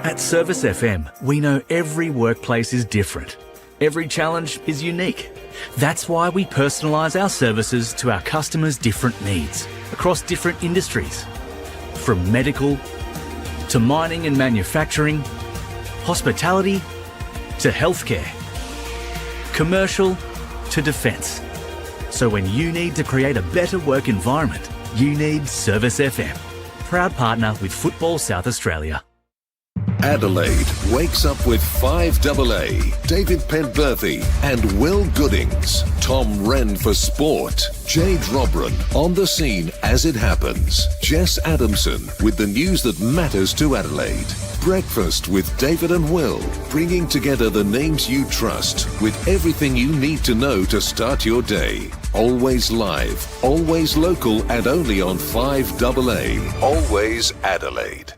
At Service FM, we know every workplace is different. Every challenge is unique. That's why we personalise our services to our customers' different needs across different industries. From medical to mining and manufacturing, hospitality to healthcare, commercial to defence. So when you need to create a better work environment, you need Service FM. Proud partner with Football South Australia. Adelaide wakes up with 5AA, David Penberthy and Will Goodings. Tom Wren for sport. Jade Robran on the scene as it happens. Jess Adamson with the news that matters to Adelaide. Breakfast with David and Will, bringing together the names you trust with everything you need to know to start your day. Always live, always local and only on 5AA. Always Adelaide.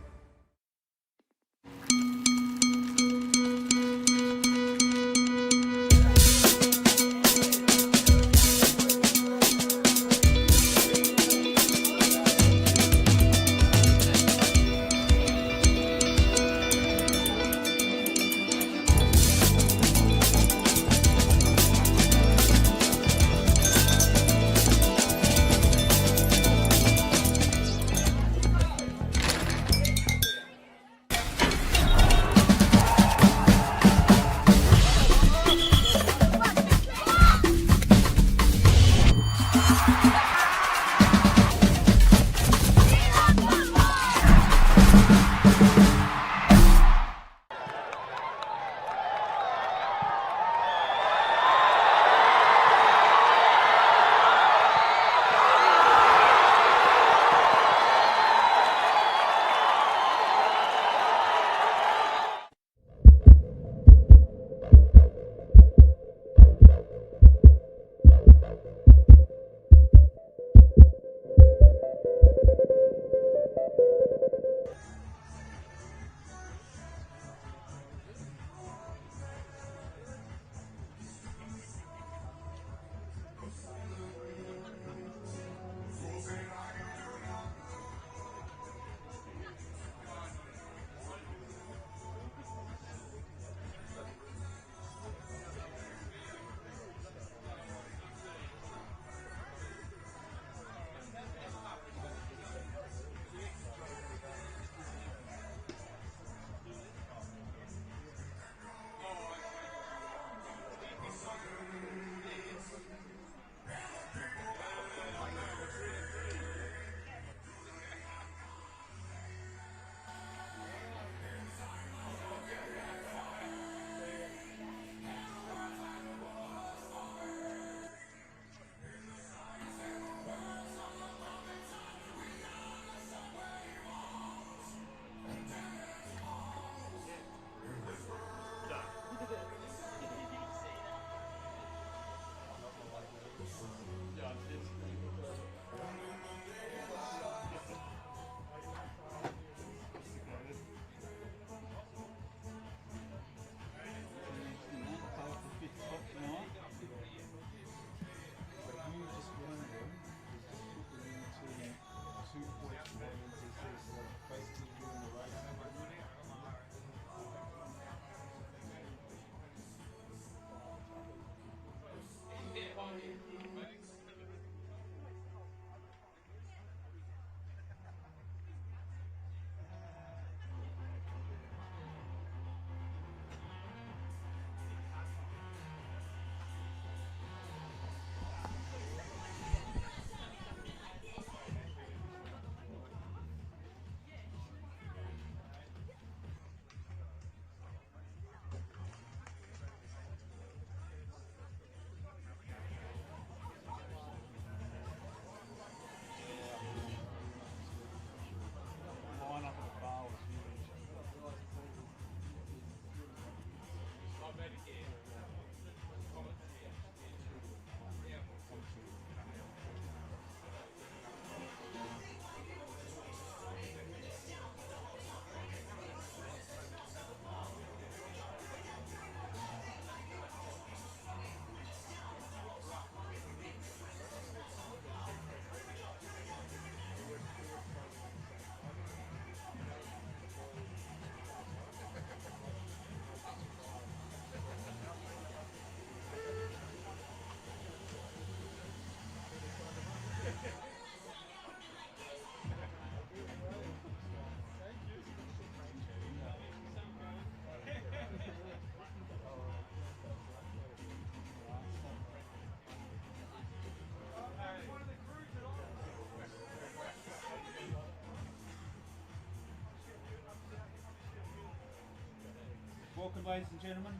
Welcome, ladies and gentlemen.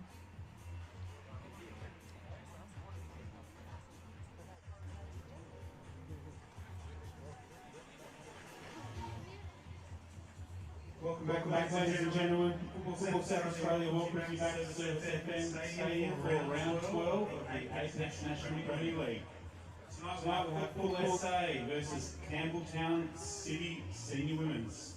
Welcome back, ladies and gentlemen. Football South Australia welcomes you back to Service FM Stadium for round 12 of the Apex National Premier League. Tonight we'll have Football SA versus Campbelltown City Senior Women's.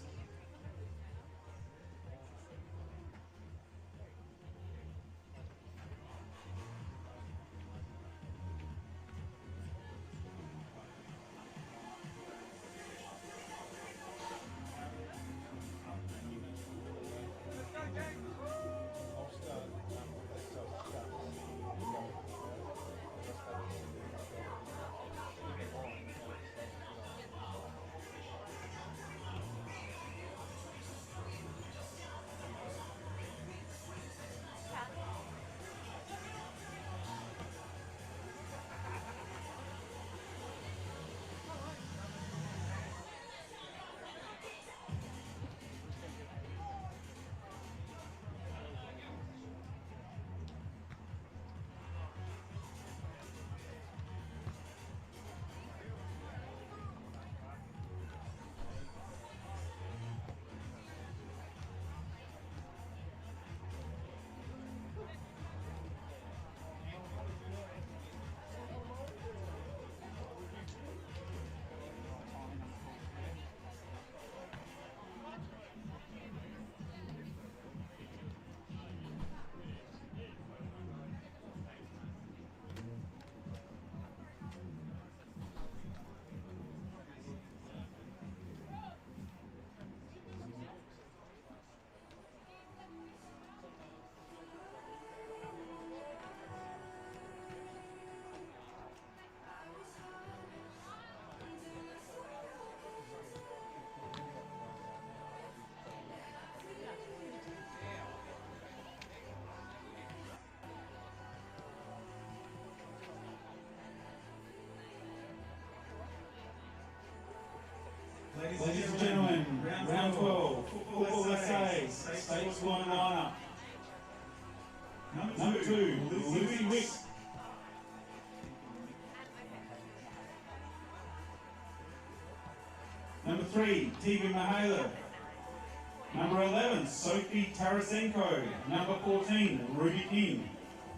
Ladies and gentlemen, round 12, Football SA, Stakes 1 lineup. Number 2, Lucy Wick. Number 3, Tegan Mihaela. Number 11, Sophie Tarasenko. Number 14, Ruby King.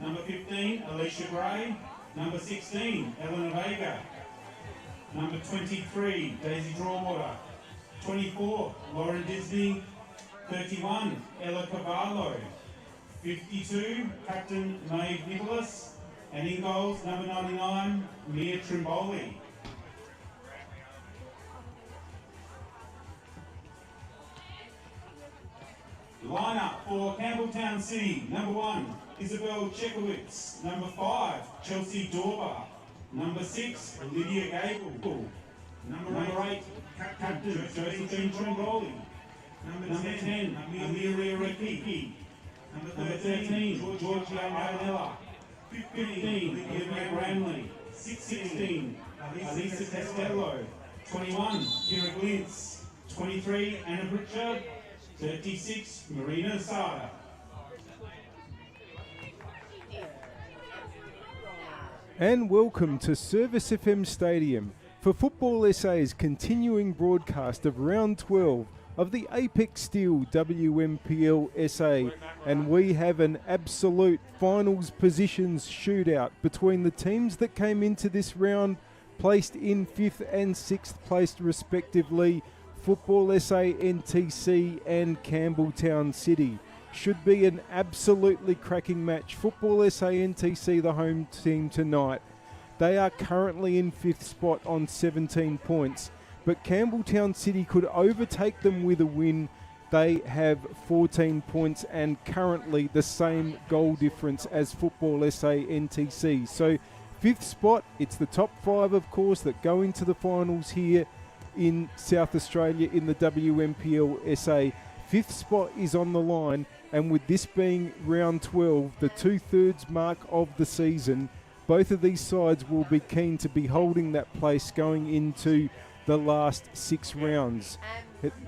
Number 15, Alicia Gray. Number 16, Eleanor Vega. Number 23, Daisy Drawwater. 24, Lauren Disney. 31, Ella Cavallo. 52, Captain Maeve Nicholas. And in goals, number 99, Mia Trimboli. Lineup for Campbelltown City. Number 1, Isabel Chekowitz. Number 5, Chelsea Dorber. Number 6, Lydia Gable. Number 8, Captain Josephine Tromboli. Number 10, Amelia Rakiki. Number 13, Georgia Ianella. 15, Olivia Gramley. 16, Alisa Castello. 21, Kira Glintz. 23, Anna Pritchard. 36, Marina Sada. And welcome to Service FM Stadium for Football SA's continuing broadcast of round 12 of the Apex Steel WNPLSA, and we have an absolute finals positions shootout between the teams that came into this round placed in 5th and 6th placed respectively, Football SA NTC and Campbelltown City. Should be an absolutely cracking match. Football SA NTC, the home team tonight. They are currently in 5th spot on 17 points, but Campbelltown City could overtake them with a win. They have 14 points and currently the same goal difference as Football SA NTC. So 5th spot, it's the top 5 of course that go into the finals here in South Australia in the WNPLSA. 5th spot is on the line, and with this being round 12, the 2/3 mark of the season, both of these sides will be keen to be holding that place going into the last 6 rounds.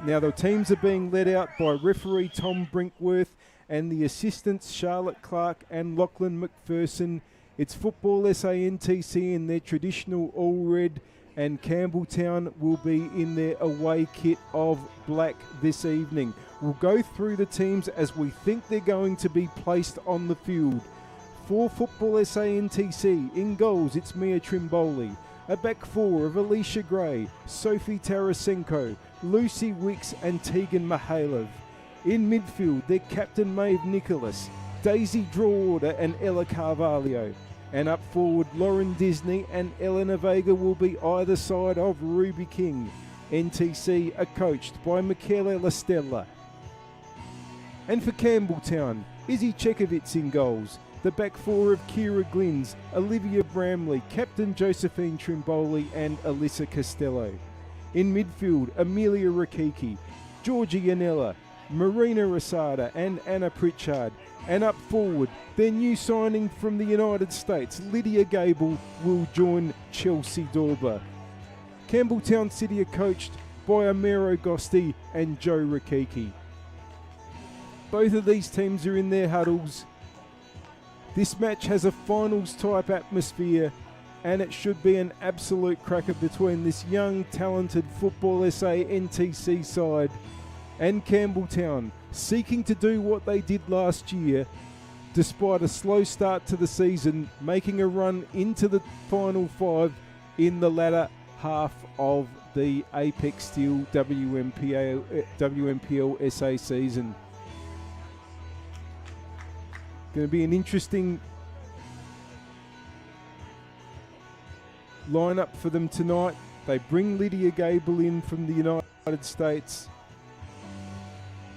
Now the teams are being led out by referee Tom Brinkworth, and the assistants Charlotte Clark and Lachlan McPherson. It's Football SA NTC in their traditional all red, and Campbelltown will be in their away kit of black this evening. We'll go through the teams as we think they're going to be placed on the field. For Football SA NTC, in goals it's Mia Trimboli. A back four of Alicia Gray, Sophie Tarasenko, Lucy Wicks and Tegan Mihailov. In midfield, they're Captain Maeve Nicholas, Daisy Draworder and Ella Carvalho. And up forward, Lauren Disney and Eleanor Vega will be either side of Ruby King. NTC are coached by Michele Lastella. And for Campbelltown, Izzy Chekovitz in goals. The back four of Kira Glynns, Olivia Bramley, Captain Josephine Trimboli and Alyssa Costello. In midfield, Amelia Rakiki, Georgia Yanella, Marina Rosada and Anna Pritchard. And up forward, their new signing from the United States, Lydia Gable, will join Chelsea Dorber. Campbelltown City are coached by Amero Gosti and Joe Rakiki. Both of these teams are in their huddles. This match has a finals type atmosphere, and it should be an absolute cracker between this young, talented Football SA NTC side and Campbelltown, seeking to do what they did last year, despite a slow start to the season, making a run into the final five in the latter half of the Apex Steel WMPLSA season. Going to be an interesting lineup for them tonight. They bring Lydia Gable in from the United States.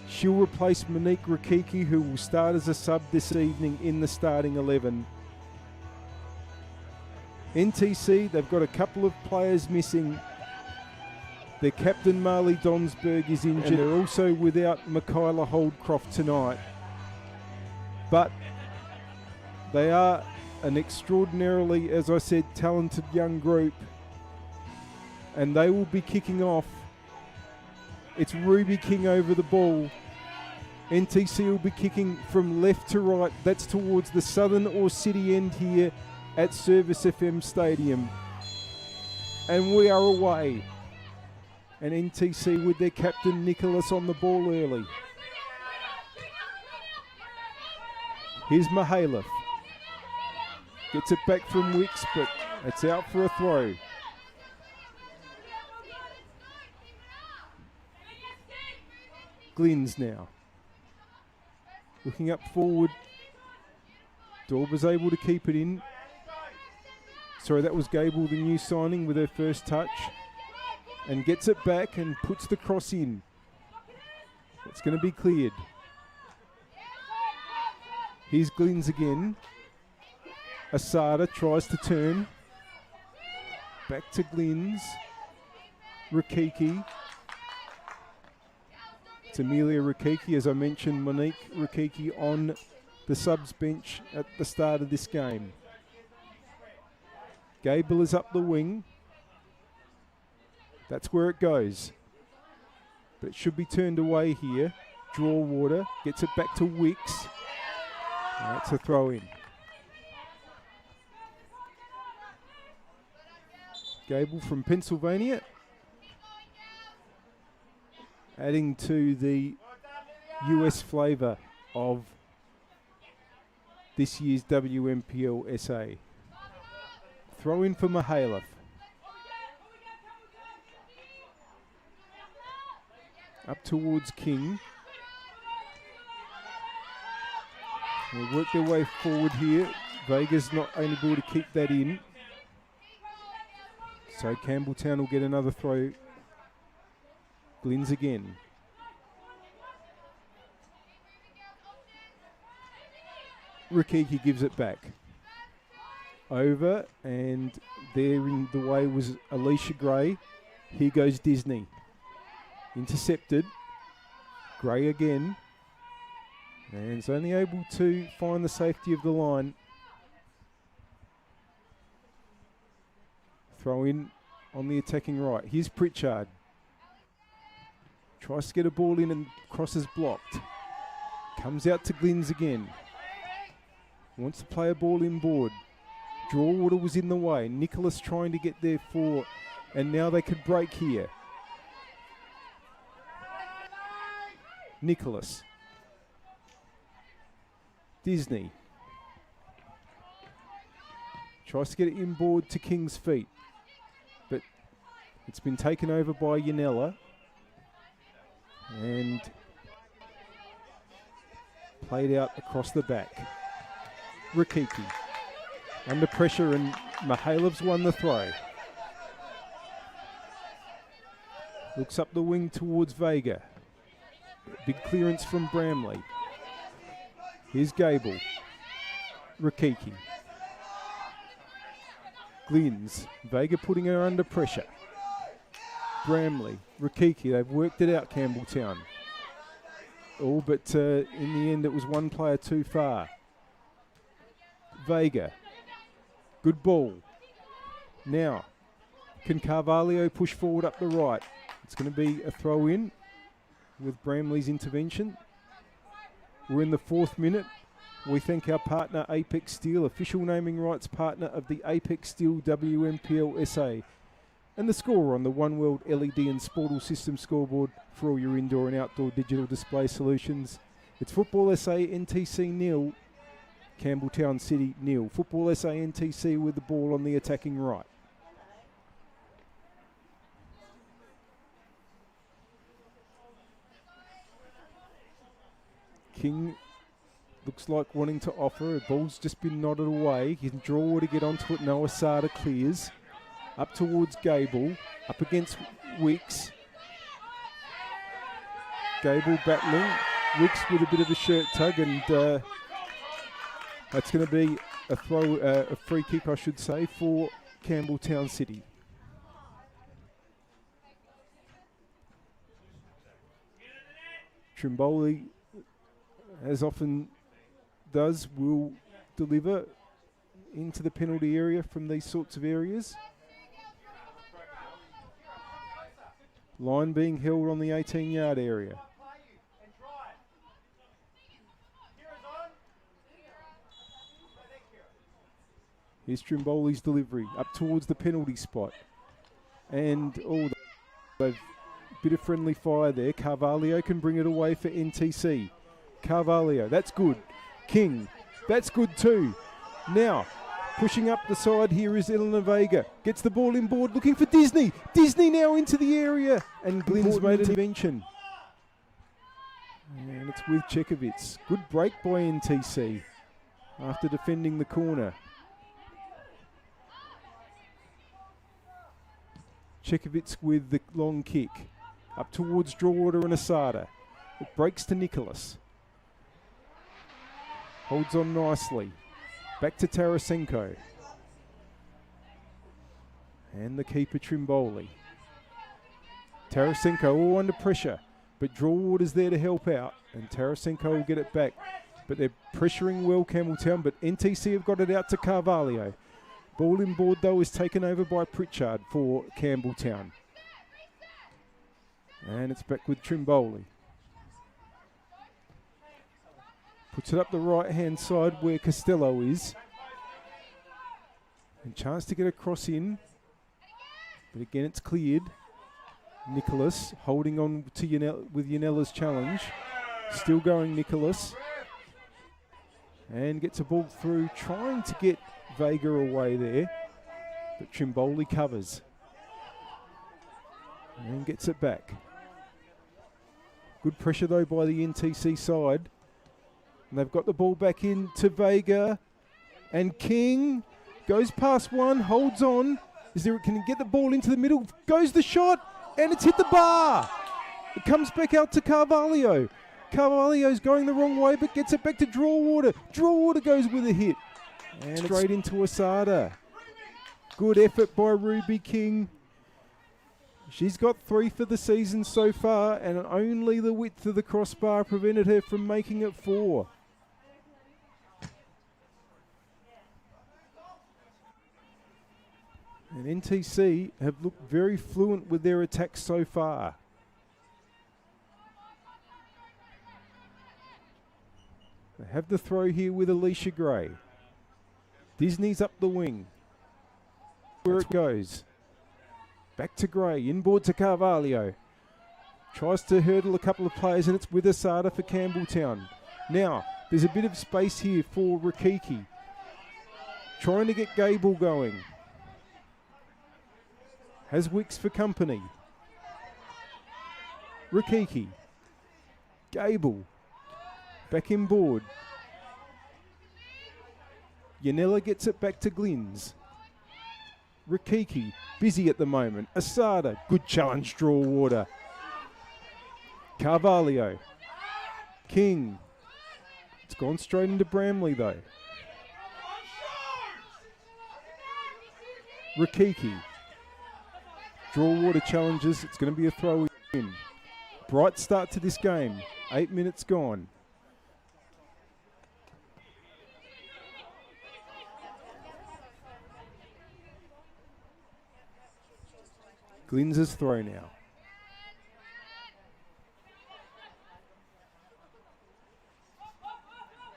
She'll replace Monique Rakiki, who will start as a sub this evening in the starting 11. NTC, they've got a couple of players missing. Their captain Marley Donsberg is injured. And they're also without Michaela Holdcroft tonight. But they are an extraordinarily, as I said, talented young group. And they will be kicking off. It's Ruby King over the ball. NTC will be kicking from left to right. That's towards the southern or city end here at Service FM Stadium. And we are away. And NTC with their captain Nicholas on the ball early. Here's Mihailov. Gets it back from Wicks, but it's out for a throw. Glynns now. Looking up forward. Dorber's able to keep it in. Sorry, that was Gable, the new signing, with her first touch. And gets it back and puts the cross in. It's going to be cleared. Here's Glynns again. Asada tries to turn. Back to Glynns. Rakiki. It's Amelia Rakiki, as I mentioned, Monique Rakiki on the subs bench at the start of this game. Gable is up the wing. That's where it goes. But it should be turned away here. Draworder gets it back to Wicks. That's a throw in. Gable from Pennsylvania, adding to the US flavour of this year's WMPLSA. Throw in for Mihailov. Up towards King. They work their way forward here. Vega's not able to keep that in. So Campbelltown will get another throw. Glynns again. Rakiki gives it back. Over, and there in the way was Alicia Gray. Here goes Disney. Intercepted. Gray again. And is only able to find the safety of the line. Throw in on the attacking right. Here's Pritchard. Tries to get a ball in and crosses blocked. Comes out to Glynns again. Wants to play a ball inboard. Draw was in the way. Nicholas trying to get there for, and now they could break here. Nicholas. Disney. Tries to get it inboard to King's feet. But it's been taken over by Yanella. And played out across the back. Rakiki. Under pressure, and Mihailov's won the throw. Looks up the wing towards Vega. Big clearance from Bramley. Here's Gable. Rakiki. Glynns. Vega putting her under pressure. Bramley. Rakiki. They've worked it out, Campbelltown. All but in the end it was one player too far. Vega. Good ball. Now, can Carvalho push forward up the right? It's going to be a throw in with Bramley's intervention. We're in the 4th minute. We thank our partner Apex Steel, official naming rights partner of the Apex Steel WNPLSA. And the score on the One World LED and Sportal System scoreboard for all your indoor and outdoor digital display solutions. It's Football SA NTC 0, Campbelltown City 0. Football SA NTC with the ball on the attacking right. King looks like wanting to offer. The ball's just been nodded away. He can draw to get onto it. Noah Sada clears. Up towards Gable. Up against Wicks. Gable battling. Wicks with a bit of a shirt tug, and that's going to be a throw, a free kick, I should say, for Campbelltown City. Trimboli, as often does, will deliver into the penalty area from these sorts of areas. Line being held on the 18-yard area. Here's Trimboli's delivery up towards the penalty spot. And they've bit of friendly fire there. Carvalho can bring it away for NTC. Carvalho, that's good. King, that's good too. Now, pushing up the side here is Elena Vega. Gets the ball inboard, looking for Disney. Disney now into the area. And Glynns made an intervention. And it's with Chekovitz. Good break by NTC after defending the corner. Chekovitz with the long kick. Up towards Drawater and Asada. It breaks to Nicholas. Holds on nicely. Back to Tarasenko. And the keeper Trimboli. Tarasenko all under pressure. But Drawater's there to help out. And Tarasenko will get it back. But they're pressuring well Campbelltown. But NTC have got it out to Carvalho. Ball inboard though is taken over by Pritchard for Campbelltown. And it's back with Trimboli. Puts it up the right hand side where Costello is. And chance to get a cross in. But again it's cleared. Nicholas holding on to with Yanella's challenge. Still going Nicholas. And gets a ball through, trying to get Vega away there. But Trimboli covers. And gets it back. Good pressure though by the NTC side. And they've got the ball back in to Vega. And King goes past one, holds on. Can he get the ball into the middle? Goes the shot, and it's hit the bar. It comes back out to Carvalho. Carvalho's going the wrong way, but gets it back to Drawater. Drawater goes with a hit. And straight into Asada. Good effort by Ruby King. She's got 3 for the season so far, and only the width of the crossbar prevented her from making it 4. And NTC have looked very fluent with their attacks so far. They have the throw here with Alicia Gray. Disney's up the wing. Where it goes. Back to Gray, inboard to Carvalho. Tries to hurdle a couple of players, and it's with Asada for Campbelltown. Now, there's a bit of space here for Rakiki. Trying to get Gable going. Has Wicks for company. Rakiki. Gable. Back inboard. Yanella gets it back to Glynns. Rakiki, busy at the moment. Asada, good challenge, draw water. Carvalho. King. It's gone straight into Bramley though. Rakiki. Draw water challenges. It's going to be a throw in. Bright start to this game. 8 minutes gone. Glynns' throw now.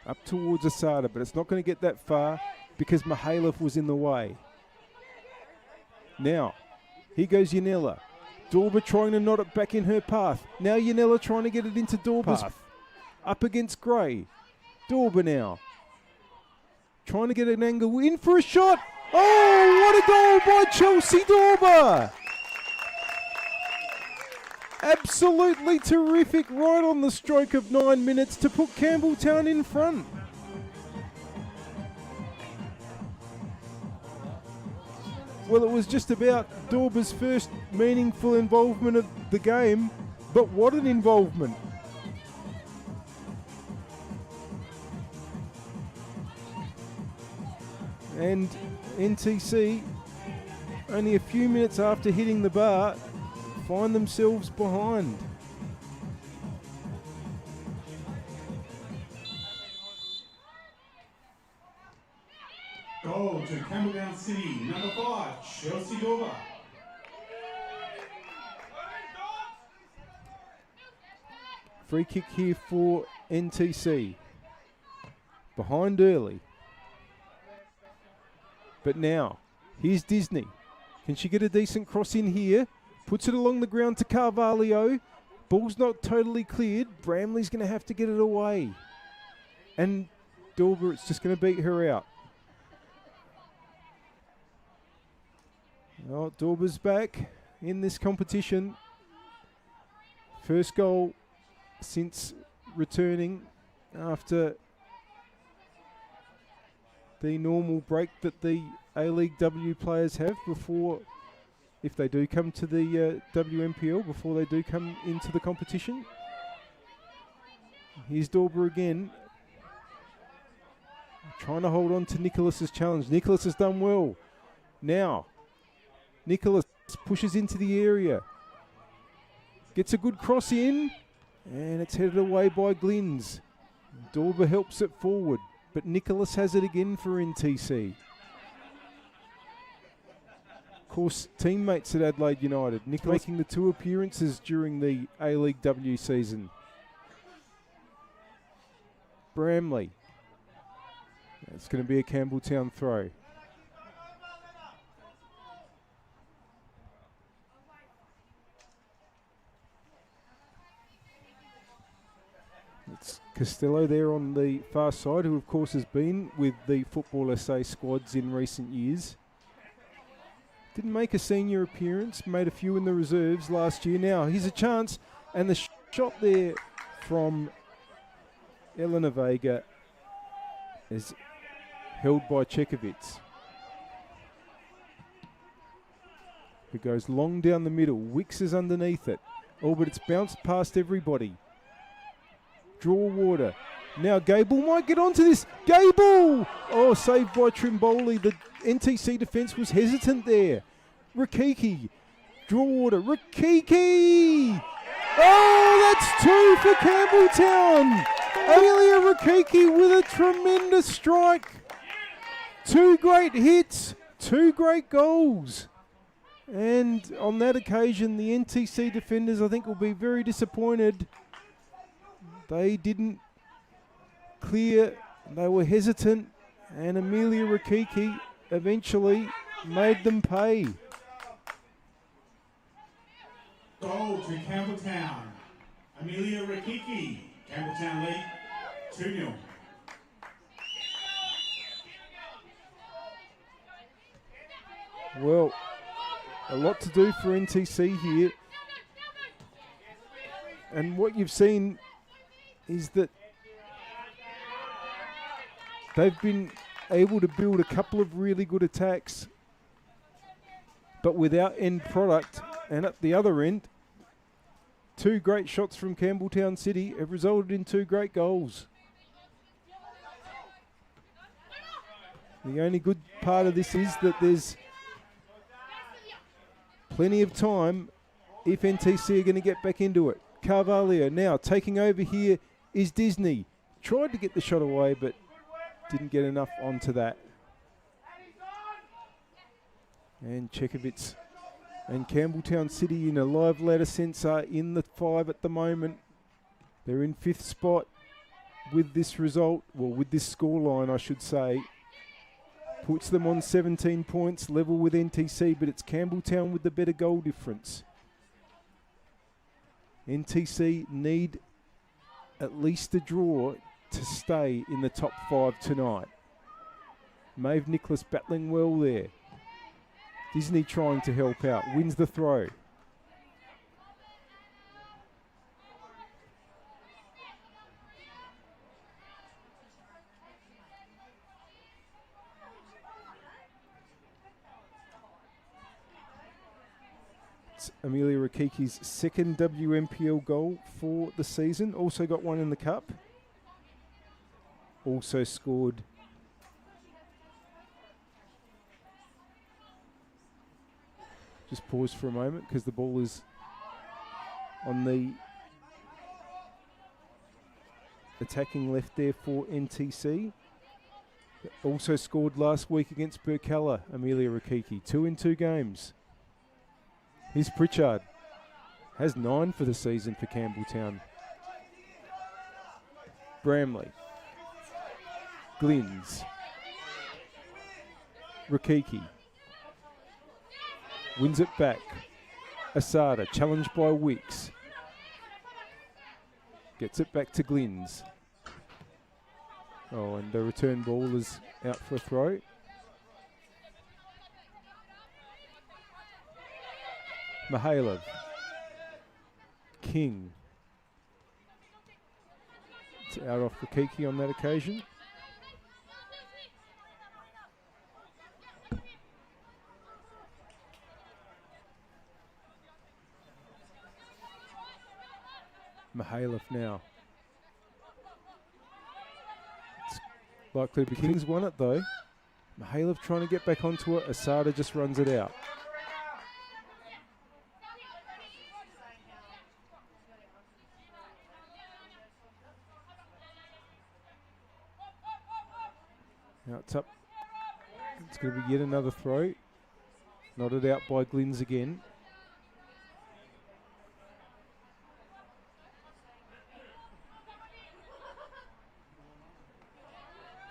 Up towards Asada, but it's not going to get that far because Mihailov was in the way. Now, here goes Yanella. Dorba trying to knot it back in her path. Now Yanella trying to get it into Dorba's path. Up against Gray. Dorba now. Trying to get an angle in for a shot. Oh, what a goal by Chelsea Dorba! Absolutely terrific, right on the stroke of 9 minutes to put Campbelltown in front. Well, it was just about Dorba's first meaningful involvement of the game, but what an involvement. And NTC, only a few minutes after hitting the bar, find themselves behind. Goal to Campbelltown City, number 5, Chelsea Dorba. Free kick here for NTC. Behind early. But now, here's Disney. Can she get a decent cross in here? Puts it along the ground to Carvalho. Ball's not totally cleared. Bramley's going to have to get it away. And Dorba, it's just going to beat her out. Oh, Dorba's back in this competition. First goal since returning after the normal break that the A-League W players have before, if they do come to the WMPL, before they do come into the competition. Here's Dorba again. Trying to hold on to Nicholas's challenge. Nicholas has done well. Now, Nicholas pushes into the area. Gets a good cross in. And it's headed away by Glynns. Dorba helps it forward. But Nicholas has it again for NTC. Of course, teammates at Adelaide United. Nicholas making the 2 appearances during the A-League W season. Bramley. It's going to be a Campbelltown throw. It's Costello there on the far side, who of course has been with the Football SA squads in recent years. Didn't make a senior appearance, made a few in the reserves last year. Now, here's a chance, and the shot there from Elena Vega is held by Chekovitz, who goes long down the middle. Wicks is underneath it. Oh, but it's bounced past everybody. Draw water. Now Gable might get onto this. Gable! Oh, saved by Trimboli. The NTC defence was hesitant there. Rakiki. Draw water. Rakiki! Oh, that's 2 for Campbelltown. Amelia Rakiki with a tremendous strike. 2 great hits. 2 great goals. And on that occasion, the NTC defenders, I think, will be very disappointed. They didn't clear. They were hesitant, and Amelia Rakiki eventually made them pay. Goal to Campbelltown. Amelia Rakiki. Campbelltown lead 2-0. Well, a lot to do for NTC here. And what you've seen is that they've been able to build a couple of really good attacks, but without end product. And at the other end, 2 great shots from Campbelltown City have resulted in 2 great goals. The only good part of this is that there's plenty of time if NTC are going to get back into it. Carvalho now taking over here is Disney. Tried to get the shot away, but didn't get enough onto that. And Chekovitz and Campbelltown City in a live ladder sense are in the 5 at the moment. They're in 5th spot with this result, well, with this scoreline, I should say. Puts them on 17 points, level with NTC, but it's Campbelltown with the better goal difference. NTC need at least a draw to stay in the top 5 tonight. Maeve Nicholas battling well there. Disney trying to help out, wins the throw. It's Amelia Rakiki's 2nd WMPL goal for the season. Also got one in the cup. Also scored just pause for a moment because the ball is on the attacking left there for NTC. Also scored last week against Burkalla, Amelia Rakiki. 2 in 2 games. Here's Pritchard. Has 9 for the season for Campbelltown. Bramley. Glynns. Rakiki. Wins it back. Asada, challenged by Wicks. Gets it back to Glynns. Oh, and the return ball is out for a throw. Mihailov. King. It's out off Rakiki on that occasion. Mihailov now. It's likely to be Kings won it though. Mihailov trying to get back onto it. Asada just runs it out. Now it's up. It's going to be yet another throw. Nodded out by Glynns again.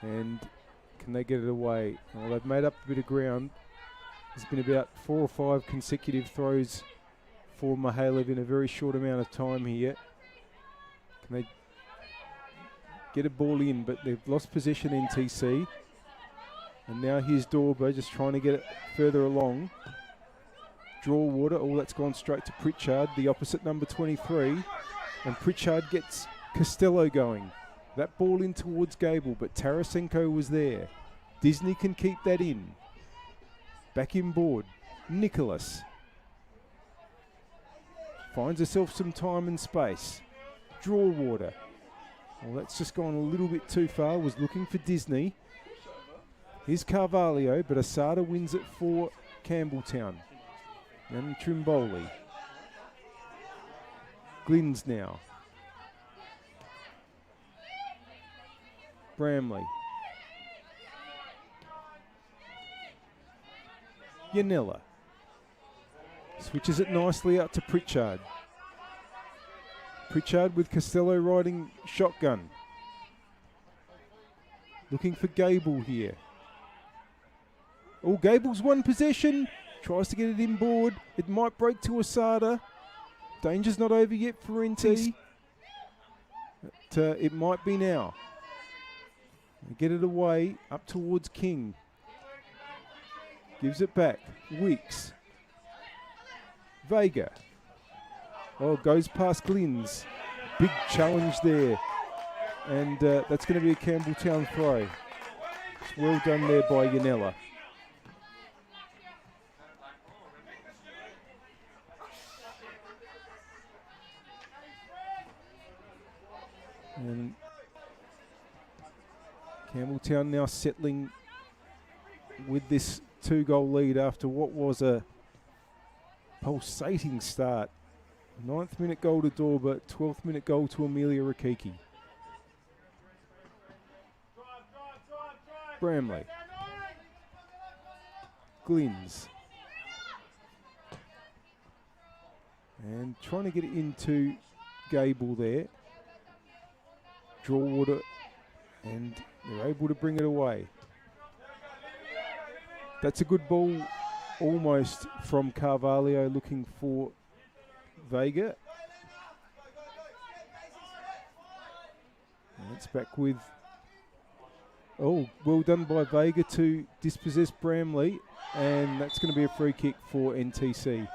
And can they get it away? Well, they've made up a bit of ground. There's been about 4 or 5 consecutive throws for Mihailov in a very short amount of time here. Can they get a ball in? But they've lost possession NTC. And now here's Dorber just trying to get it further along. Draw water. Oh, that's gone straight to Pritchard, the opposite number 23. And Pritchard gets Costello going. That ball in towards Gable, but Tarasenko was there. Disney can keep that in. Back in board. Nicholas. Finds herself some time and space. Draw water. Well, that's just gone a little bit too far. Was looking for Disney. Here's Carvalho, but Asada wins it for Campbelltown. And Trimboli. Glynns now. Bramley. Yanella. Switches it nicely out to Pritchard. Pritchard with Costello riding shotgun. Looking for Gable here. Oh, Gable's won possession. Tries to get it inboard. It might break to Asada. Danger's not over yet for NT. But, it might be now. Get it away, up towards King. Gives it back. Weeks. Vega. Oh, goes past Glynns. Big challenge there. And that's going to be a Campbelltown throw. It's well done there by Yanella. And Campbelltown now settling with this 2-goal lead after what was a pulsating start. 9th minute goal to Dorba, 12th minute goal to Amelia Rakiki. Bramley. Glynns. And trying to get it into Gable there. Draw water, and they're able to bring it away. That's a good ball almost from Carvalho looking for Vega. And it's back with, oh, well done by Vega to dispossess Bramley, and that's going to be a free kick for NTC.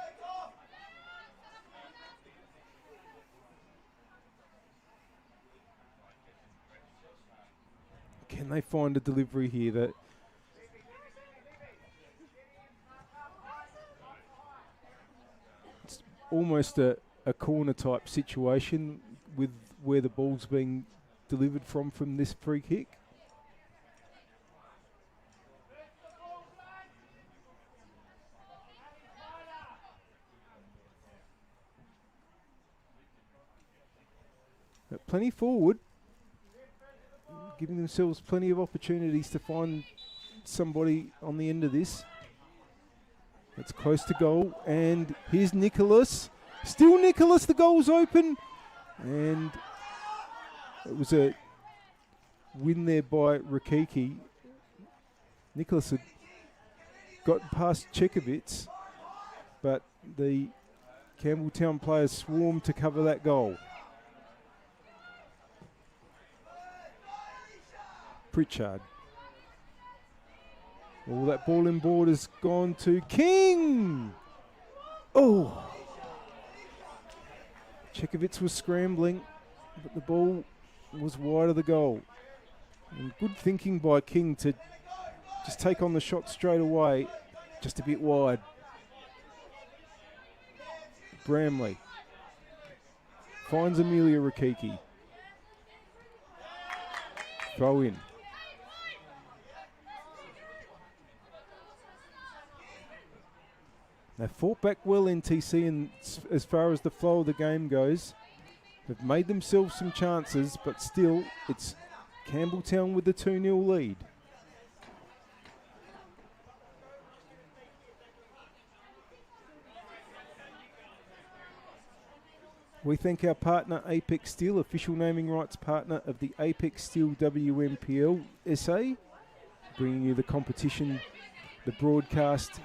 Can they find a delivery here that it's almost a corner type situation with where the ball's being delivered from this free kick? But plenty forward. Giving themselves plenty of opportunities to find somebody on the end of this. It's close to goal, and here's Nicholas. Still Nicholas, the goal's open. And it was a win there by Rakiki. Nicholas had got past Chekovitz, but the Campbelltown players swarmed to cover that goal. Pritchard. Oh, that ball in board has gone to King. Oh. Chekovitz was scrambling, but the ball was wide of the goal. And good thinking by King to just take on the shot straight away, just a bit wide. Bramley finds Amelia Rakiki. Throw in. They fought back well, NTC, and as far as the flow of the game goes, have made themselves some chances, but still, it's Campbelltown with the 2-0 lead. We thank our partner Apex Steel, official naming rights partner of the Apex Steel WMPLSA, bringing you the competition, the broadcast,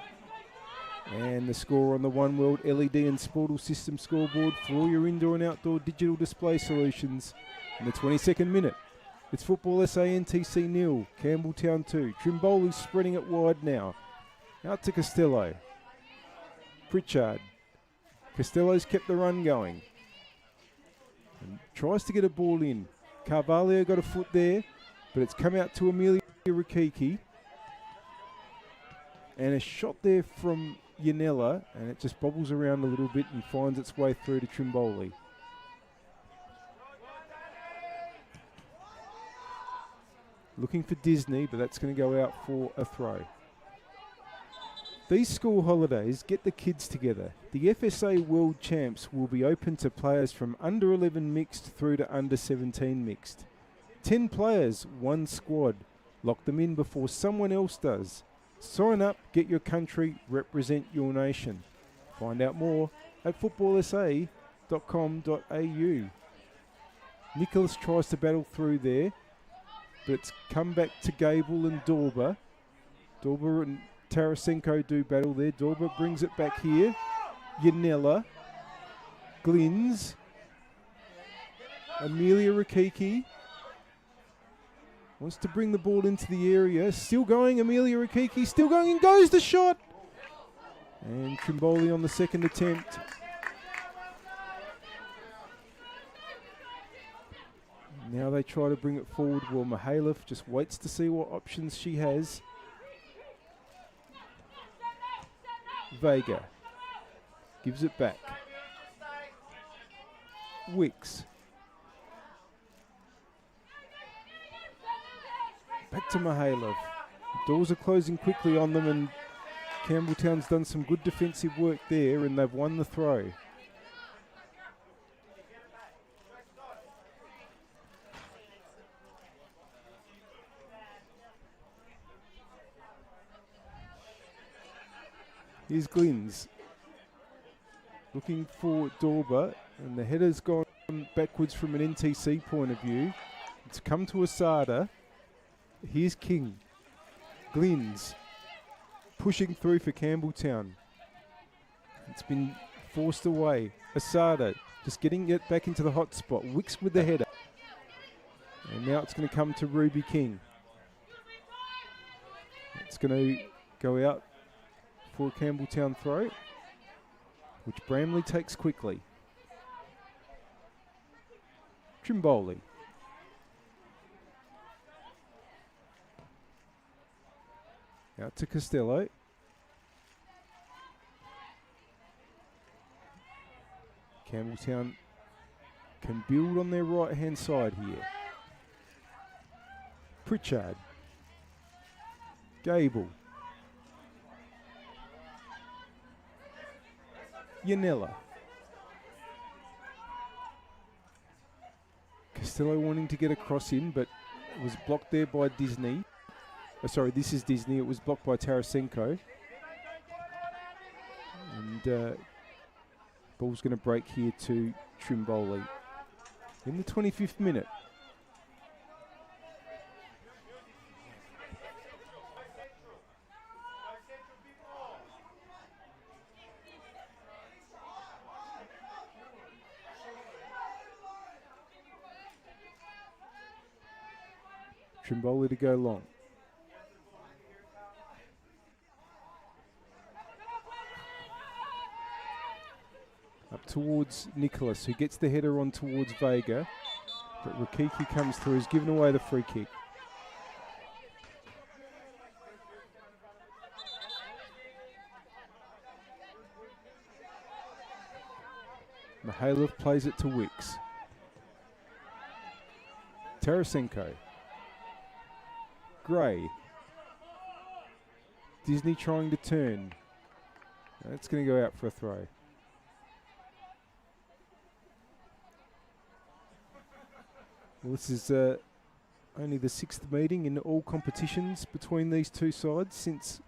and the score on the One World LED and Sportal System scoreboard for all your indoor and outdoor digital display solutions in the 22nd minute. It's Football SA NTC 0, Campbelltown 2. Trimboli spreading it wide now. Out to Costello. Pritchard. Costello's kept the run going. And tries to get a ball in. Carvalho got a foot there, but it's come out to Amelia Rakiki. And a shot there from Yanella, and it just bobbles around a little bit and finds its way through to Trimboli. Looking for Disney, but that's going to go out for a throw. These school holidays get the kids together. The FSA World Champs will be open to players from under 11 mixed through to under 17 mixed. 10 players, 1 squad. Lock them in before someone else does. Sign up, get your country, represent your nation. Find out more at footballsa.com.au. Nicholas tries to battle through there. but it's come back to Gable and Dorber. Dorber and Tarasenko do battle there. Dorber brings it back here. Yanella, Glynns, Amelia Rakiki wants to bring the ball into the area. Still going, Amelia Rakiki, still going, and goes the shot. And Trimboli on the second attempt. Now they try to bring it forward. Well, Mihailov just waits to see what options she has. Vega gives it back. Wicks. Back to Mihailov. Doors are closing quickly on them, and Campbelltown's done some good defensive work there, and they've won the throw. Here's Glynns looking for Dorber, and the header's gone backwards from an NTC point of view. It's come to Asada. Here's King. Glynns pushing through for Campbelltown. It's been forced away. Asada just getting it back into the hot spot. Wicks with the header. And now it's going to come to Ruby King. It's going to go out for a Campbelltown throw, which Bramley takes quickly. Trimboli. Out to Costello. Campbelltown can build on their right-hand side here. Pritchard. Gable. Yanella. Costello wanting to get a cross in, but it was blocked there by Disney. Oh, sorry, this is Disney. It was blocked by Tarasenko. And ball's going to break here to Trimboli in the 25th minute. Trimboli to go long. Up towards Nicholas, who gets the header on towards Vega. But Rakiki comes through, has given away the free kick. Mihailov plays it to Wicks. Tarasenko. Gray. Disney trying to turn. That's going to go out for a throw. Well, this is only the 6th meeting in all competitions between these two sides since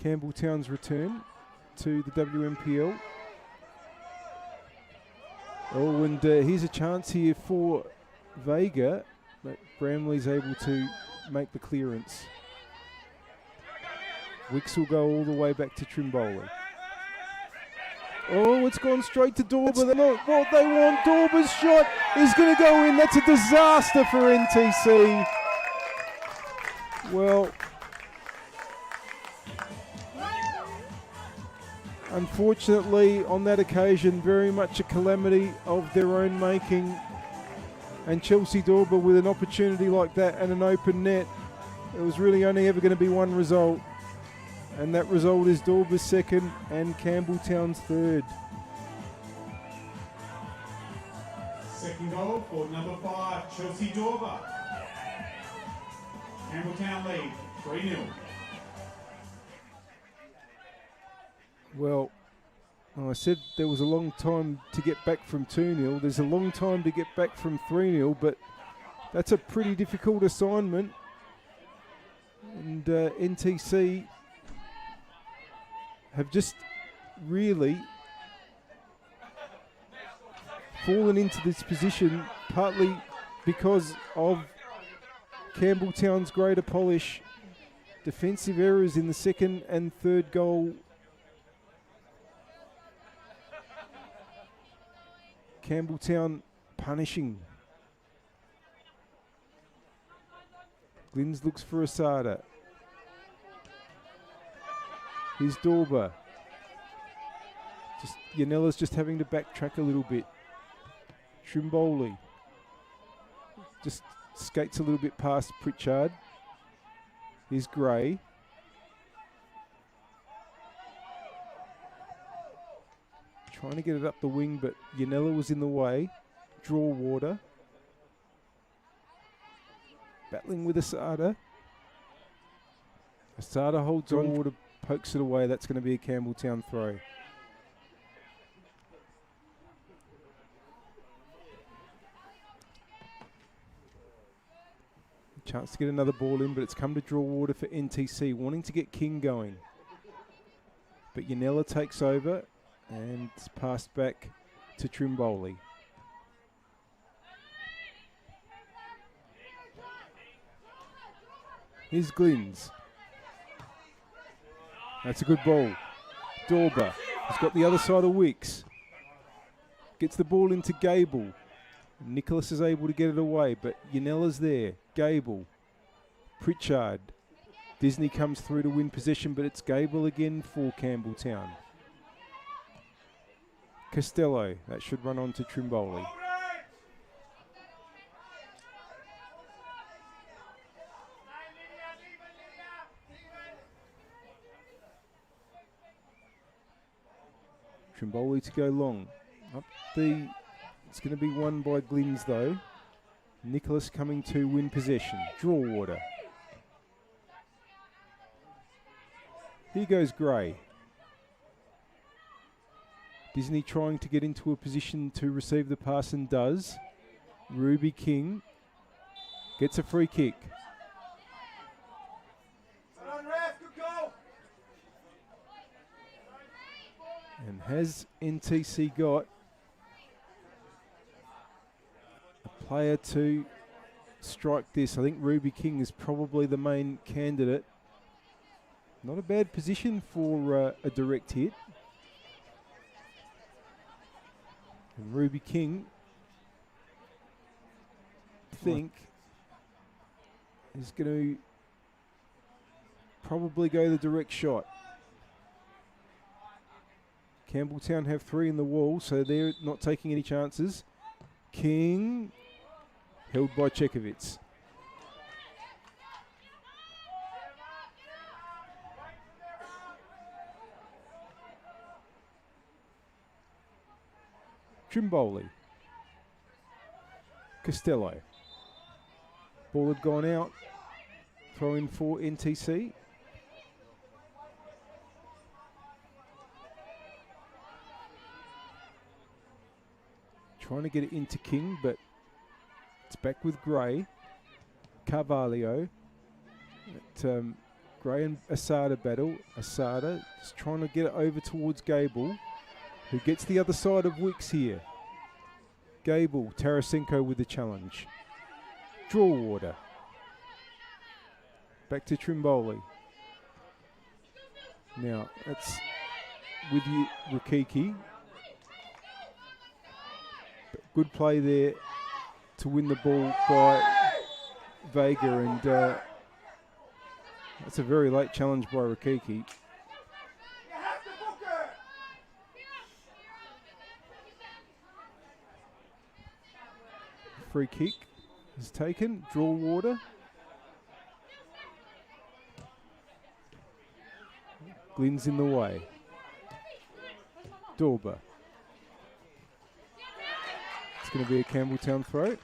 Campbelltown's return to the WMPL. Oh, and here's a chance here for Vega, but Bramley's able to make the clearance. Wicks will go all the way back to Trimboli. Oh, it's gone straight to Dorber. They're not what they want. Dorber's shot is going to go in. That's a disaster for NTC. Well, unfortunately, on that occasion, very much a calamity of their own making. And Chelsea Dorber with an opportunity like that and an open net, it was really only ever going to be one result. And that result is Dorber's second and Campbelltown's third. Second goal for number 5, Chelsea Dorber. Campbelltown lead, 3-0. Well, I said there was a long time to get back from 2-0. There's a long time to get back from 3-0, but that's a pretty difficult assignment. And NTC have just really fallen into this position partly because of Campbelltown's greater polish. Defensive errors in the second and third goal. Campbelltown punishing. Glynns looks for Asada. Here's Dorber. Yanella's just having to backtrack a little bit. Trimboli just skates a little bit past Pritchard. Here's Gray. Trying to get it up the wing, but Yanella was in the way. Draw water. Battling with Asada. Asada holds on, water, pokes it away. That's going to be a Campbelltown throw. Chance to get another ball in, but it's come to draw water for NTC, wanting to get King going. But Yanella takes over and it's passed back to Trimboli. Here's Glynns. That's a good ball. Dorber has got the other side of Wicks. Gets the ball into Gable. Nicholas is able to get it away, but Yanella's there. Gable. Pritchard. Disney comes through to win possession, but it's Gable again for Campbelltown. Costello. That should run on to Trimboli. Trimboli to go long. Up the... It's going to be won by Glynns though. Nicholas coming to win possession. Draw water. Here goes Gray. Disney trying to get into a position to receive the pass and does. Ruby King gets a free kick. And has NTC got a player to strike this? I think Ruby King is probably the main candidate. Not a bad position for a direct hit. And Ruby King, I think, is going to probably go the direct shot. Campbelltown have 3 in the wall, so they're not taking any chances. King, held by Chekovitz. Trimboli. Costello. Ball had gone out. Throw in for NTC. Trying to get it into King, but it's back with Gray. Carvalho. Gray and Asada battle. Asada just trying to get it over towards Gable, who gets the other side of Wicks here. Gable, Tarasenko with the challenge. Draw water. Back to Trimboli. Now, that's with you, Rukiki. Good play there to win the ball by Vega, and that's a very late challenge by Rukiki. Free kick is taken. Draw water. Glynns in the way. Dorber. It's going to be a Campbelltown throw.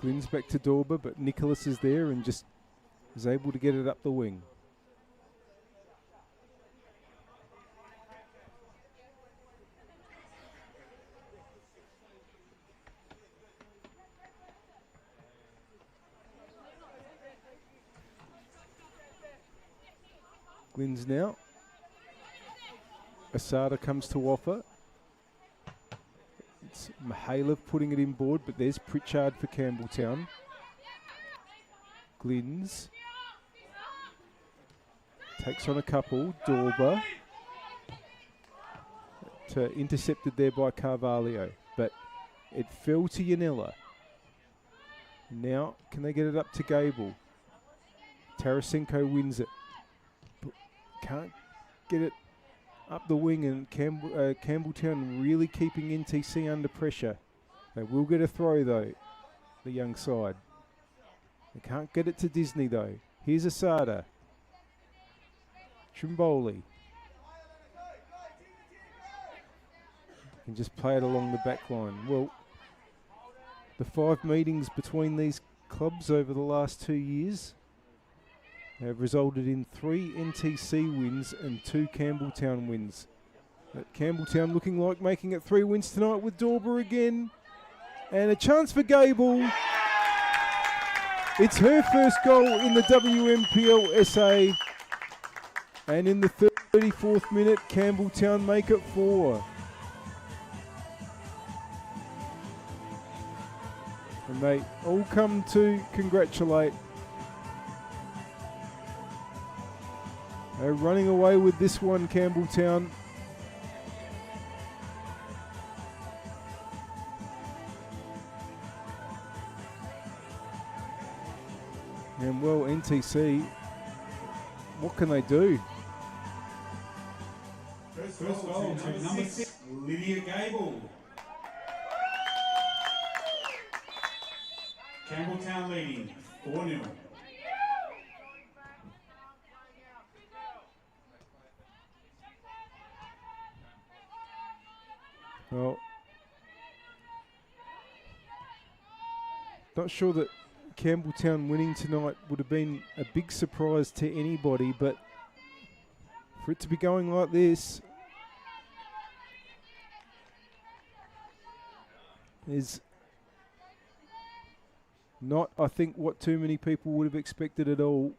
Glynns back to Dorber, but Nicholas is there and just is able to get it up the wing. Glyn's now. Asada comes to offer. It's Mihailov putting it in board, but there's Pritchard for Campbelltown. Glyn's takes on a couple. Dorber intercepted there by Carvalho, but it fell to Yanella. Now, can they get it up to Gable? Tarasenko wins it. But can't get it up the wing, and Campbelltown really keeping NTC under pressure. They will get a throw, though, the young side. They can't get it to Disney, though. Here's Asada. Trimboli. Can just play it along the back line. Well, the 5 meetings between these clubs over the last 2 years have resulted in 3 NTC wins and 2 Campbelltown wins. But Campbelltown looking like making it 3 wins tonight with Dorber again. And a chance for Gable. It's her first goal in the WMPLSA. And in the 34th minute, Campbelltown make it 4. And they all come to congratulate. They're running away with this one, Campbelltown. And well, NTC, what can they do? First goal to number 6, Lydia Gable. Campbelltown leading 4-0. Well, not sure that Campbelltown winning tonight would have been a big surprise to anybody, but for it to be going like this is not, I think, what too many people would have expected at all.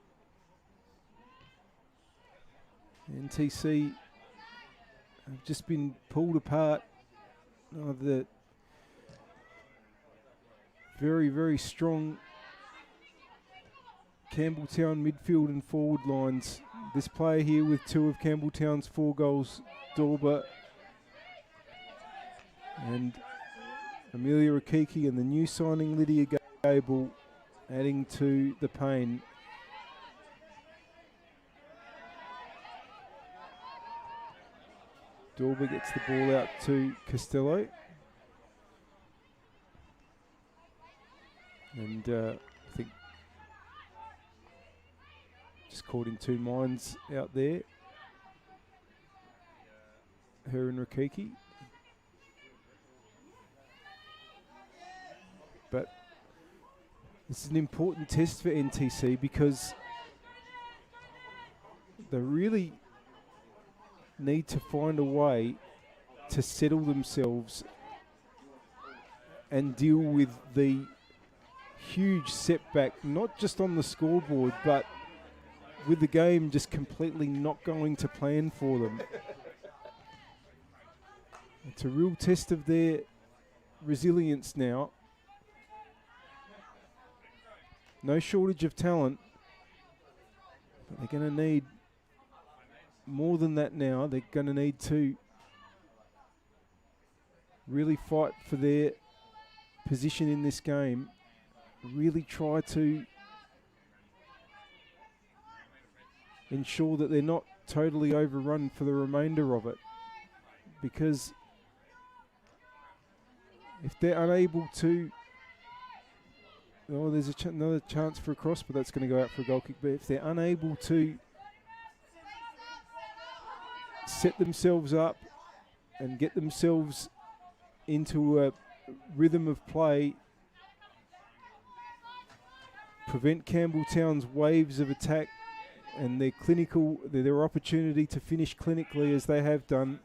NTC have just been pulled apart. The very, very strong Campbelltown midfield and forward lines. This player here with 2 of Campbelltown's 4 goals, Dorber and Amelia Rakiki, and the new signing Lydia Gable adding to the pain. Dorber gets the ball out to Costello. And I think just caught in 2 minds out there. Her and Rakiki. But this is an important test for NTC because they really need to find a way to settle themselves and deal with the huge setback, not just on the scoreboard, but with the game just completely not going to plan for them. It's a real test of their resilience now. No shortage of talent, but they're going to need more than that now. They're going to need to really fight for their position in this game. Really try to ensure that they're not totally overrun for the remainder of it. Because if they're unable to... Oh, there's another chance for a cross, but that's going to go out for a goal kick. But if they're unable to set themselves up and get themselves into a rhythm of play, prevent Campbelltown's waves of attack and their opportunity to finish clinically as they have done,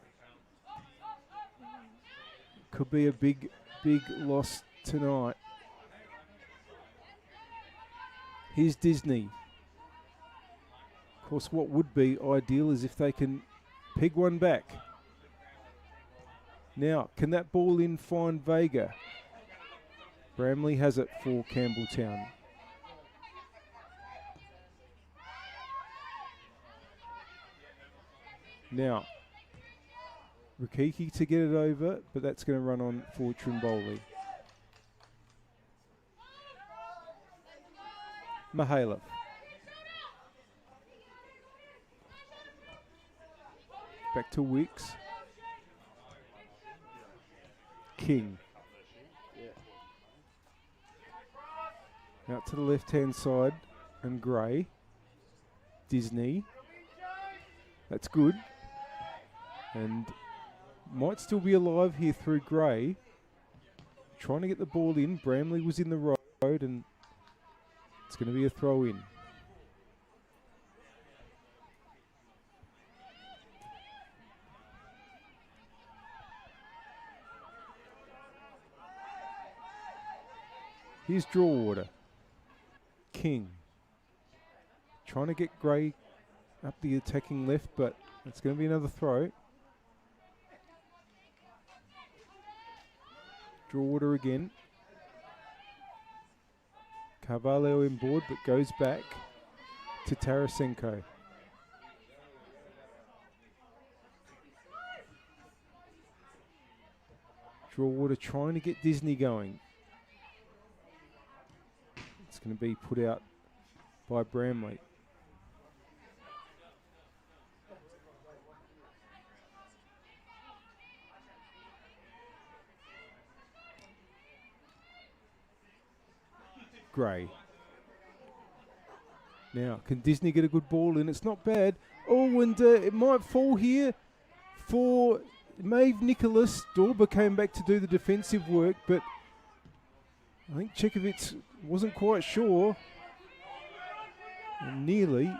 could be a big, big loss tonight. Here's Disney. course, what would be ideal is if they can peg one back. Now, can that ball in find Vega? Bramley has it for Campbelltown. Now, Rukiki to get it over, but that's going to run on for Trimboli. Mihailov. Back to Wicks. King. Out to the left-hand side, and Gray. Disney. That's good. And might still be alive here through Gray. Trying to get the ball in. Bramley was in the road, and it's going to be a throw in. Here's draw order. King. Trying to get Gray up the attacking left, but it's going to be another throw. Draw order again. Carvalho in board, but goes back to Tarasenko. Draw order trying to get Disney going. It's going to be put out by Bramley. Gray. Now, can Disney get a good ball in? It's not bad. Oh, and it might fall here for Maeve Nicholas. Dorba came back to do the defensive work, but I think Chekovich wasn't quite sure and nearly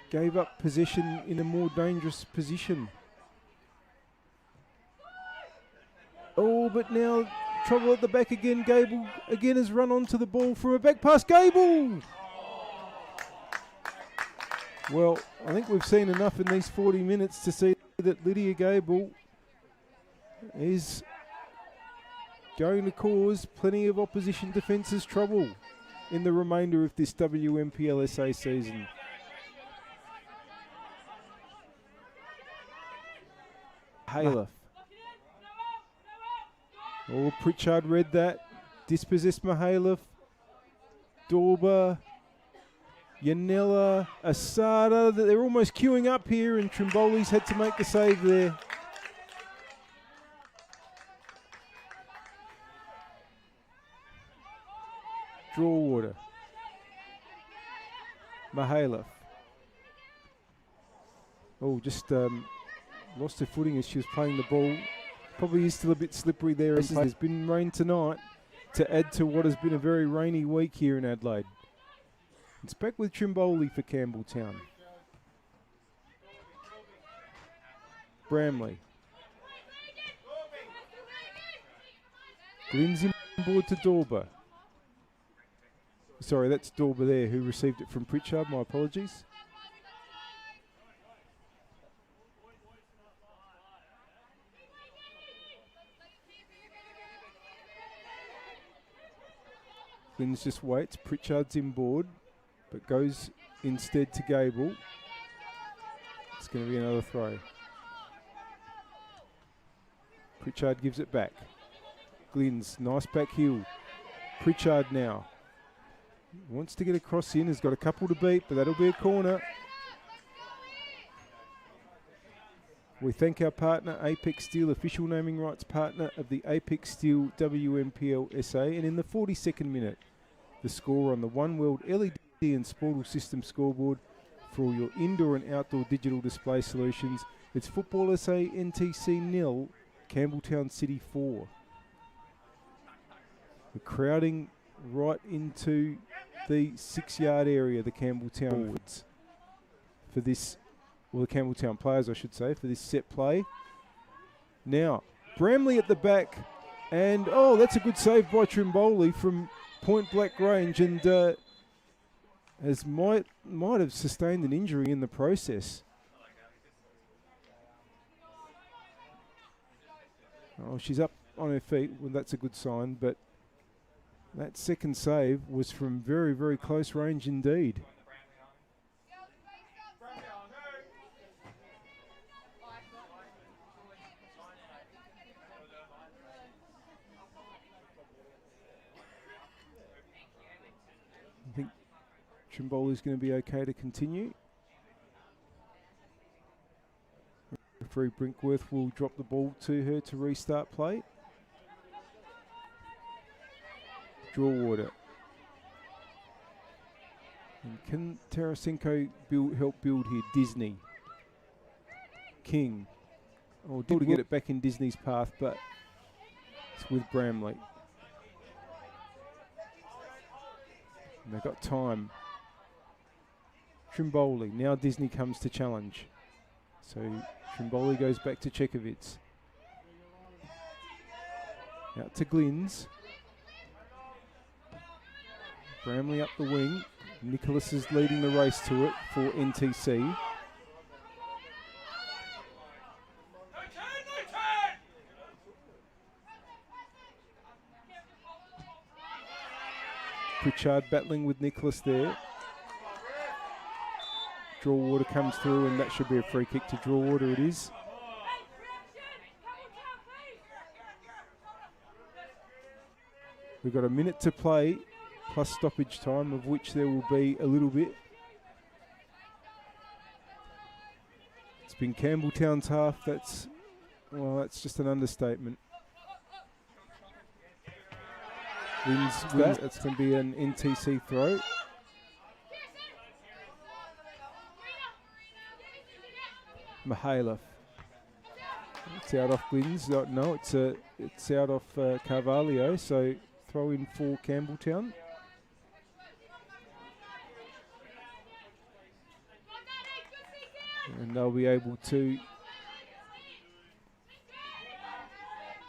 gave up possession in a more dangerous position. Oh, but now trouble at the back again. Gable again has run onto the ball from a back pass. Gable! Well, I think we've seen enough in these 40 minutes to see that Lydia Gable is going to cause plenty of opposition defences trouble in the remainder of this WNPLSA season. Halof. Oh, Pritchard read that. Dispossessed Mihailov. Dorba. Yanella. Asada. They're almost queuing up here, and Trimboli's had to make the save there. Draw order. Mihailov. Oh, just lost her footing as she was playing the ball. Probably is still a bit slippery there. There's been rain tonight to add to what has been a very rainy week here in Adelaide. It's back with Trimboli for Campbelltown. Bramley. Glynn's in board to Dorba. Sorry, that's Dorba there who received it from Pritchard. My apologies. Glynn's just waits. Pritchard's in board, but goes instead to Gable. It's going to be another throw. Pritchard gives it back. Glynn's nice back heel. Pritchard now. Wants to get a cross in, has got a couple to beat, but that'll be a corner. We thank our partner, Apex Steel, official naming rights partner of the Apex Steel WNPLSA. And in the 42nd minute, the score on the One World LED and Sportal System scoreboard for all your indoor and outdoor digital display solutions. It's Football SA NTC 0, Campbelltown City 4. We're crowding right into the 6-yard area, the Campbelltown forwards for this, well, the Campbelltown players, I should say, for this set play. Now, Bramley at the back, and oh, that's a good save by Trimboli from point blank range, and as might have sustained an injury in the process. Oh, she's up on her feet. Well, that's a good sign, but that second save was from very, very close range indeed. I think Trimboli's going to be okay to continue. Referee Brinkworth will drop the ball to her to restart play. Draw water. And can Tarasenko help build here? Disney. King. Oh, did to get it back in Disney's path, but it's with Bramley. And they've got time. Trimboli. Now Disney comes to challenge. So Trimboli goes back to Chekovitz. Out to Glynns. Bramley up the wing. Nicholas is leading the race to it for NTC. Pritchard battling with Nicholas there. Draw water comes through, and that should be a free kick to draw water. It is. We've got a minute to play, plus stoppage time, of which there will be a little bit. It's been Campbelltown's half. That's just an understatement. Wins that. That's going to be an NTC throw. Mihailov. It's out off Glynns. No, it's out off Carvalho. So throw in for Campbelltown. And they'll be able to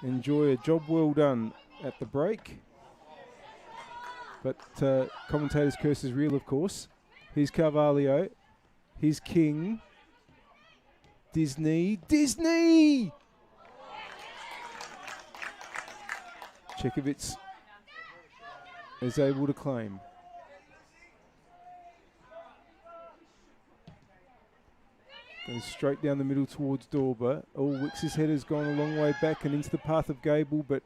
enjoy a job well done at the break. But commentator's curse is real, of course. Here's Carvalho. Here's King. Disney. Chekovitz is able to claim. Goes straight down the middle towards Dorber. Oh, Wicks' head has gone a long way back and into the path of Gable, but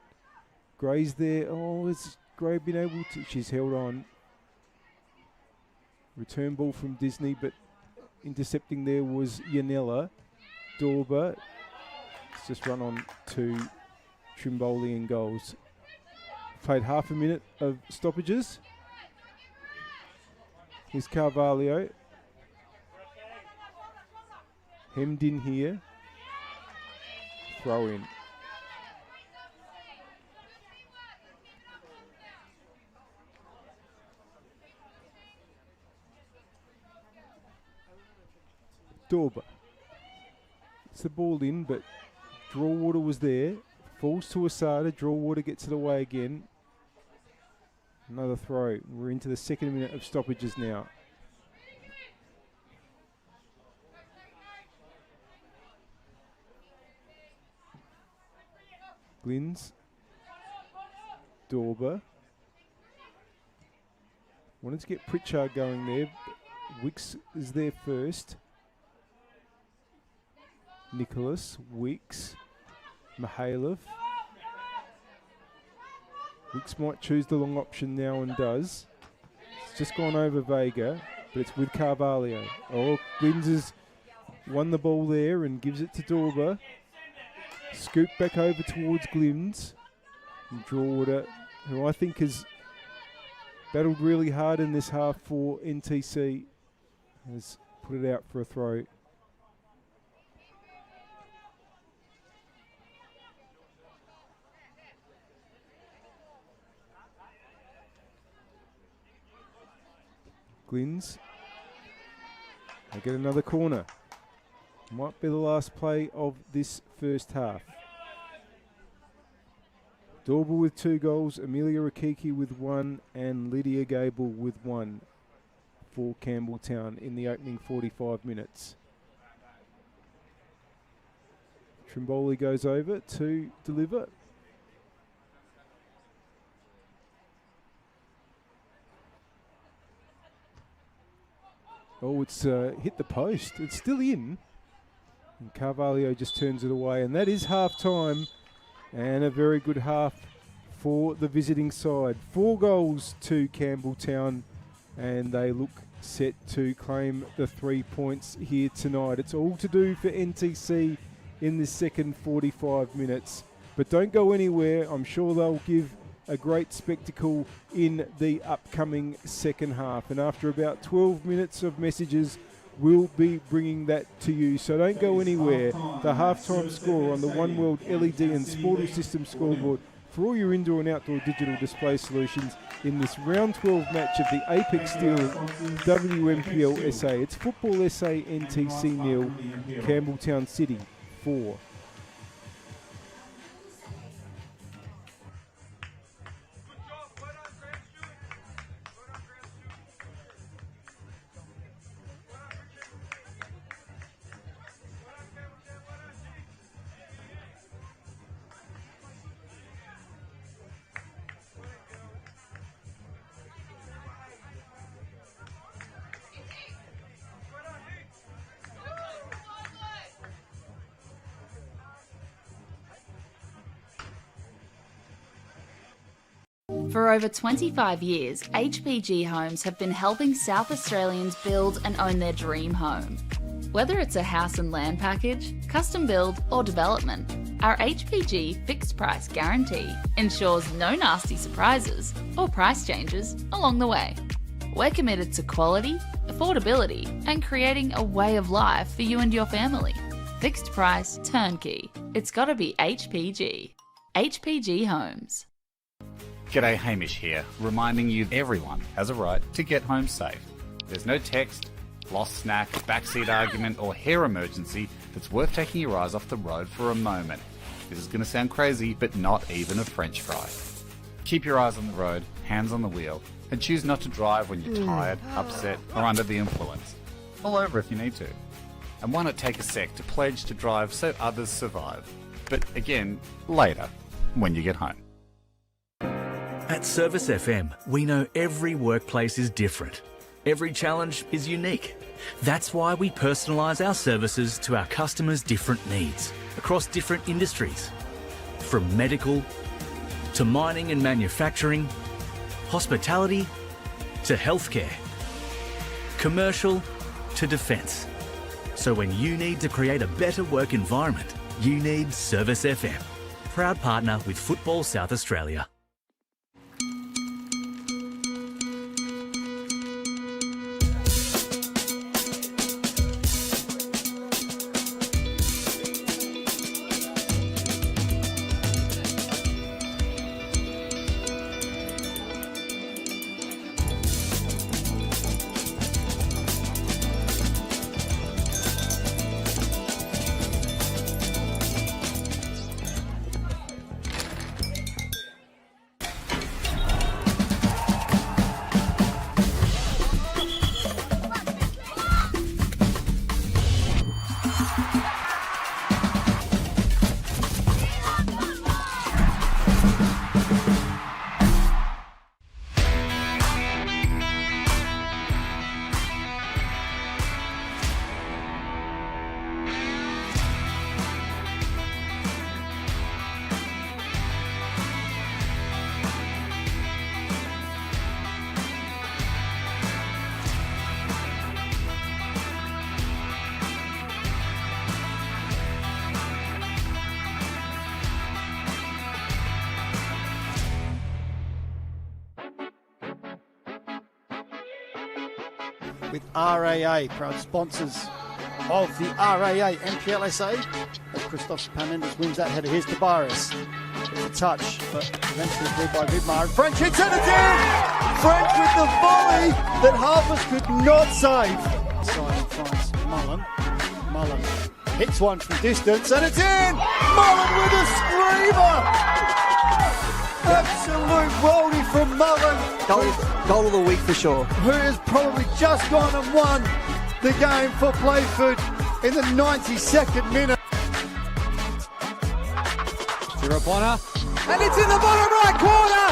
Gray's there. Oh, is Gray been able to? She's held on. Return ball from Disney, but intercepting there was Yanella. Dorber. It's just run on to Trimboli in goals. Played half a minute of stoppages. Here's Carvalho. Hemmed in here. Throw in. Dorber. It's the ball in, but draw water was there. Falls to Asada. Draw water gets it away again. Another throw. We're into the second minute of stoppages now. Glynns. Dorber. Wanted to get Pritchard going there. Wicks is there first. Nicholas, Wicks, Mihailov. Wicks might choose the long option now and does. It's just gone over Vega, but it's with Carvalho. Oh, Glynns has won the ball there and gives it to Dorber. Scoop back over towards Glynns. And Drawwater, who I think has battled really hard in this half for NTC, has put it out for a throw. Glynns. They get another corner. Might be the last play of this first half. Dorber with 2 goals, Amelia Rakiki with 1, and Lydia Gable with 1 for Campbelltown in the opening 45 minutes. Trimboli goes over to deliver. Oh, it's hit the post. It's still in. And Carvalho just turns it away. And that is half-time. And a very good half for the visiting side. 4 goals to Campbelltown. And they look set to claim the 3 points here tonight. It's all to do for NTC in this second 45 minutes. But don't go anywhere. I'm sure they'll give a great spectacle in the upcoming second half. And after about 12 minutes of messages, we'll be bringing that to you. So don't go anywhere. The halftime score on the One World LED and Sportal System scoreboard for all your indoor and outdoor digital display solutions in this round 12 match of the Apex Steel WNPLSA. It's Football SA NTC 0, Campbelltown City 4. For over 25 years, HPG Homes have been helping South Australians build and own their dream home. Whether it's a house and land package, custom build or development, our HPG fixed price guarantee ensures no nasty surprises or price changes along the way. We're committed to quality, affordability and creating a way of life for you and your family. Fixed price turnkey. It's gotta be HPG. HPG Homes. G'day, Hamish here, reminding you everyone has a right to get home safe. There's no text, lost snack, backseat argument or hair emergency that's worth taking your eyes off the road for a moment. This is going to sound crazy, but not even a French fry. Keep your eyes on the road, hands on the wheel, and choose not to drive when you're tired, upset or under the influence. Pull over if you need to. And why not take a sec to pledge to drive so others survive? But again, later, when you get home. At Service FM, we know every workplace is different. Every challenge is unique. That's why we personalise our services to our customers' different needs across different industries. From medical to mining and manufacturing, hospitality to healthcare, commercial to defence. So when you need to create a better work environment, you need Service FM. Proud partner with Football South Australia. With RAA, proud sponsors of the RAA NPLSA. As Christoph Panendas wins that header, here's Tabaris. It's a touch, but eventually cleared by Vidmar. And French hits it again! French with the volley that Harpers could not save. Simon finds Mullen. Mullen hits one from distance, and it's in! Mullen with a screamer! Absolute worldie from Mullen, Goal of the week for sure. who has probably just gone and won the game for Playford in the 92nd minute. Bonner, and it's in the bottom right corner.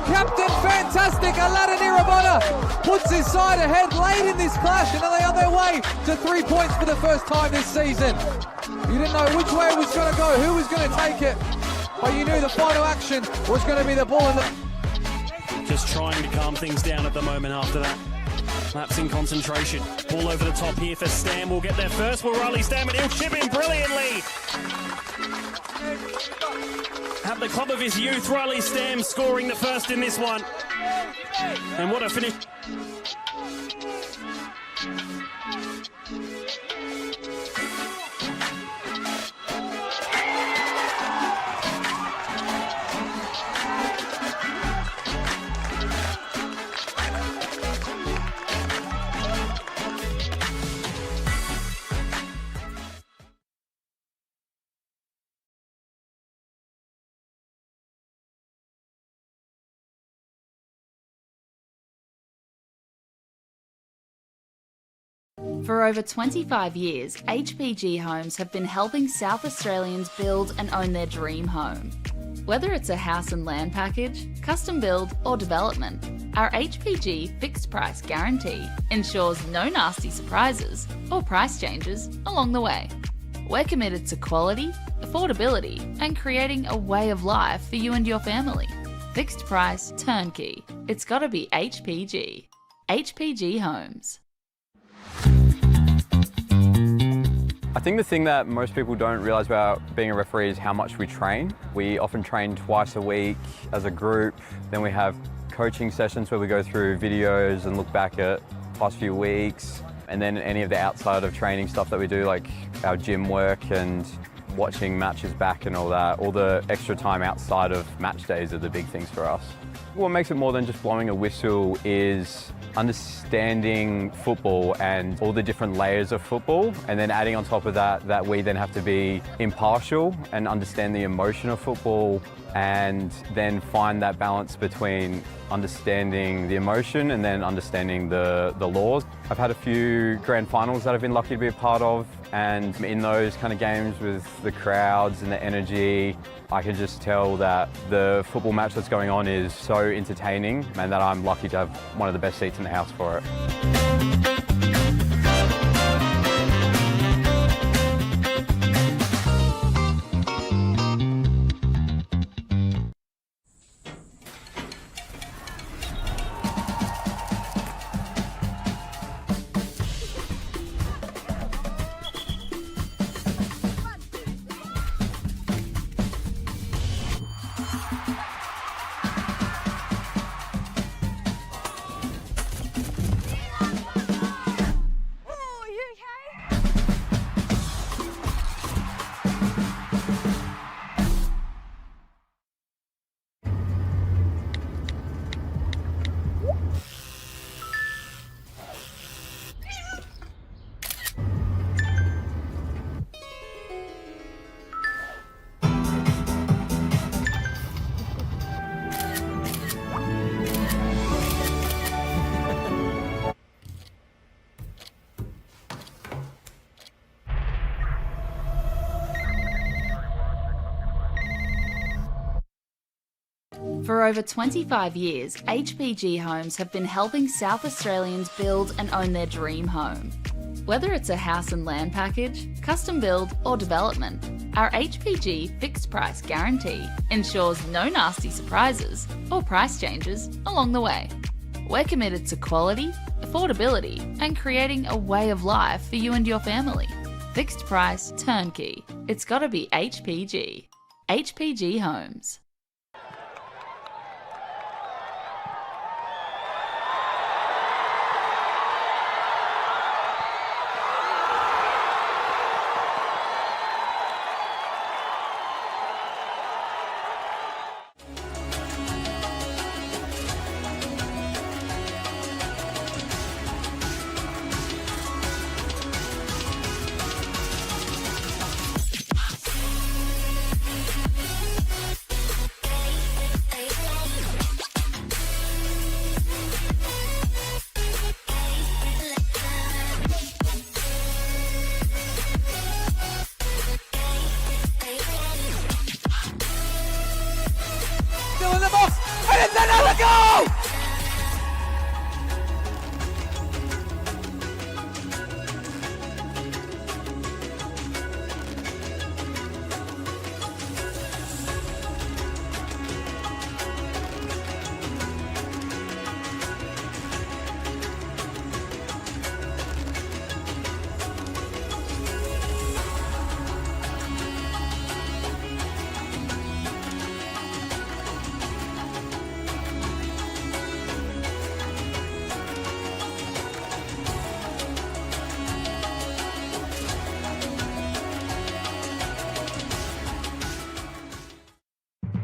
Captain Fantastic Aladdin Irabona puts his side ahead late in this clash, and are they on their way to 3 points for the first time this season? You didn't know which way it was going to go, who was going to take it, but you knew the final action was going to be the ball in the... Just trying to calm things down at the moment after that. Lapse in concentration. Ball over the top here for Stam. Will get there first. Will Riley Stam, and he'll chip in brilliantly. At the club of his youth, Riley Stam scoring the first in this one. And what a finish. For over 25 years, HPG Homes have been helping South Australians build and own their dream home. Whether it's a house and land package, custom build or development, our HPG fixed price guarantee ensures no nasty surprises or price changes along the way. We're committed to quality, affordability and creating a way of life for you and your family. Fixed price, turnkey. It's gotta be HPG. HPG Homes. I think the thing that most people don't realise about being a referee is how much we train. We often train twice a week as a group. Then we have coaching sessions where we go through videos and look back at past few weeks. And then any of the outside of training stuff that we do, like our gym work and watching matches back and all that. All the extra time outside of match days are the big things for us. What makes it more than just blowing a whistle is understanding football and all the different layers of football, and then adding on top of that we then have to be impartial and understand the emotion of football, and then find that balance between understanding the emotion and then understanding the laws. I've had a few grand finals that I've been lucky to be a part of, and in those kind of games with the crowds and the energy, I can just tell that the football match that's going on is so entertaining, and that I'm lucky to have one of the best seats in the house for it. For over 25 years, HPG Homes have been helping South Australians build and own their dream home. Whether it's a house and land package, custom build or development, our HPG fixed price guarantee ensures no nasty surprises or price changes along the way. We're committed to quality, affordability and creating a way of life for you and your family. Fixed price, turnkey. It's gotta be HPG. HPG Homes.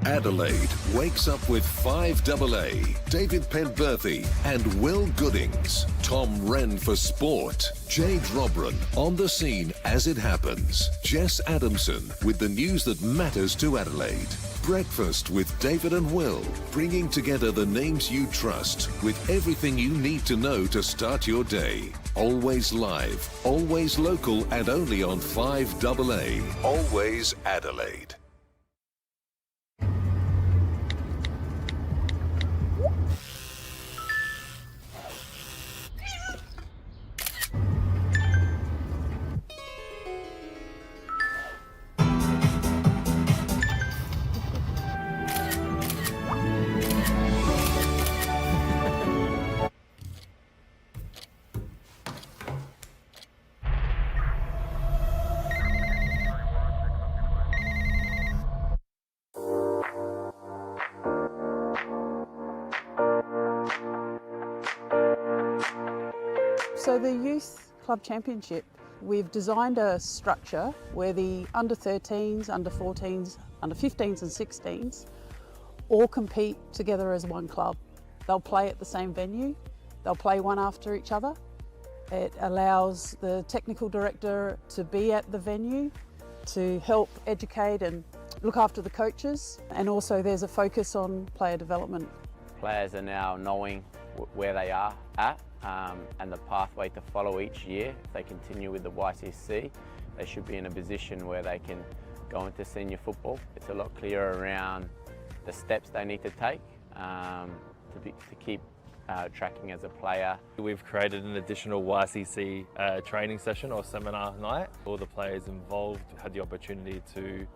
Adelaide wakes up with 5AA, David Penberthy and Will Goodings. Tom Wren for sport. Jade Robran on the scene as it happens. Jess Adamson with the news that matters to Adelaide. Breakfast with David and Will, bringing together the names you trust with everything you need to know to start your day. Always live, always local, and only on 5AA. Always Adelaide. So the Youth Club Championship, we've designed a structure where the under 13s, under 14s, under 15s and 16s all compete together as one club. They'll play at the same venue, they'll play one after each other. It allows the technical director to be at the venue to help educate and look after the coaches, and also there's a focus on player development. Players are now knowing where they are at and the pathway to follow each year. If they continue with the YCC, they should be in a position where they can go into senior football. It's a lot clearer around the steps they need to take to keep tracking as a player. We've created an additional YCC training session or seminar night. All the players involved had the opportunity to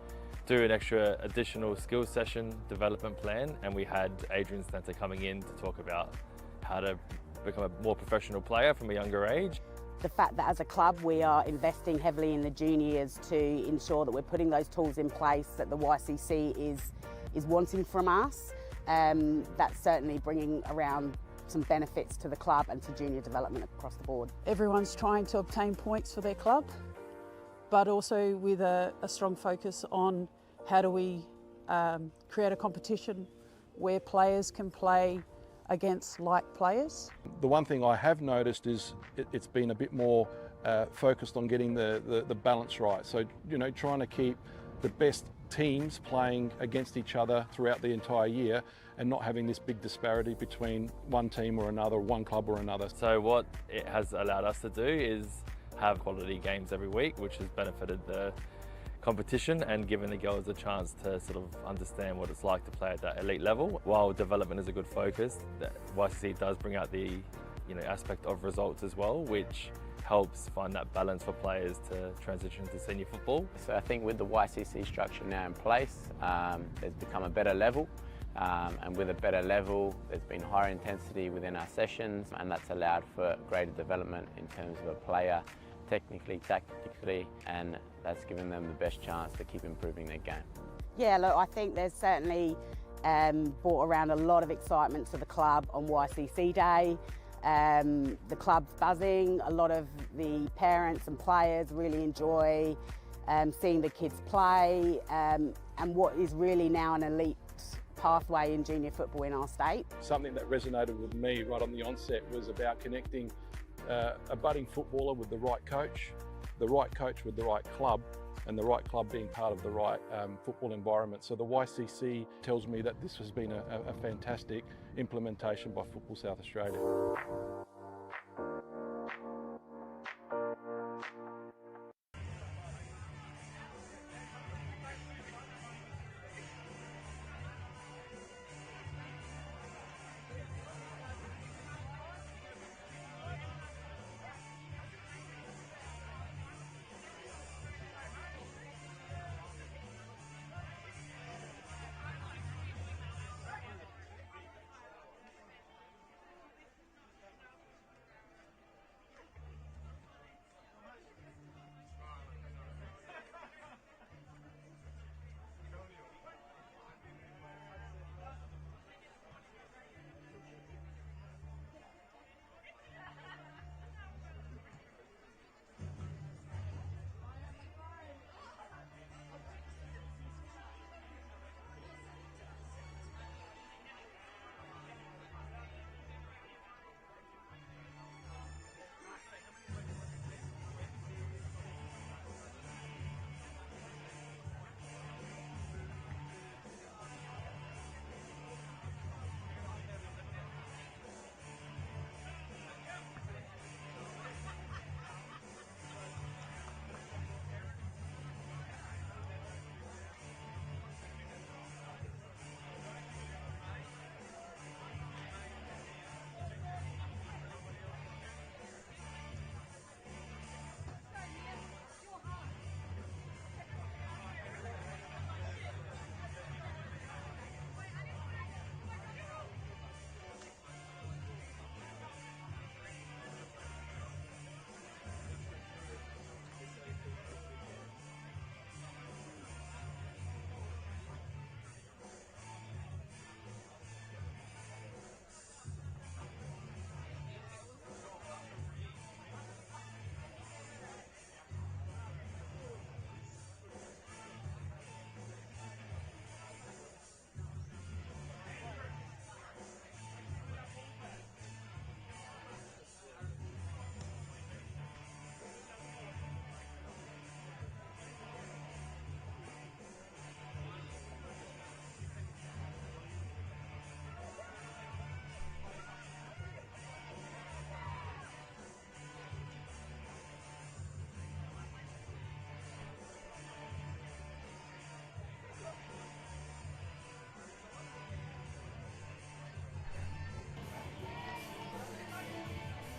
do an extra additional skills session development plan, and we had Adrian Stanter coming in to talk about how to become a more professional player from a younger age. The fact that as a club we are investing heavily in the juniors to ensure that we're putting those tools in place that the YCC is wanting from us, that's certainly bringing around some benefits to the club and to junior development across the board. Everyone's trying to obtain points for their club, but also with a strong focus on how do we create a competition where players can play against like players. The one thing I have noticed is it's been a bit more focused on getting the balance right. So, you know, trying to keep the best teams playing against each other throughout the entire year and not having this big disparity between one team or another, one club or another. So what it has allowed us to do is have quality games every week, which has benefited the competition and given the girls a chance to sort of understand what it's like to play at that elite level. While development is a good focus, the YCC does bring out the aspect of results as well, which helps find that balance for players to transition to senior football. So I think with the YCC structure now in place, there's become a better level, and with a better level there's been higher intensity within our sessions, and that's allowed for greater development in terms of a player technically, tactically, and that's given them the best chance to keep improving their game. Yeah, look, I think there's certainly brought around a lot of excitement to the club on YCC Day. The club's buzzing, a lot of the parents and players really enjoy seeing the kids play, and what is really now an elite pathway in junior football in our state. Something that resonated with me right on the onset was about connecting a budding footballer with the right coach with the right club, and the right club being part of the right football environment. So the YCC tells me that this has been a fantastic implementation by Football South Australia.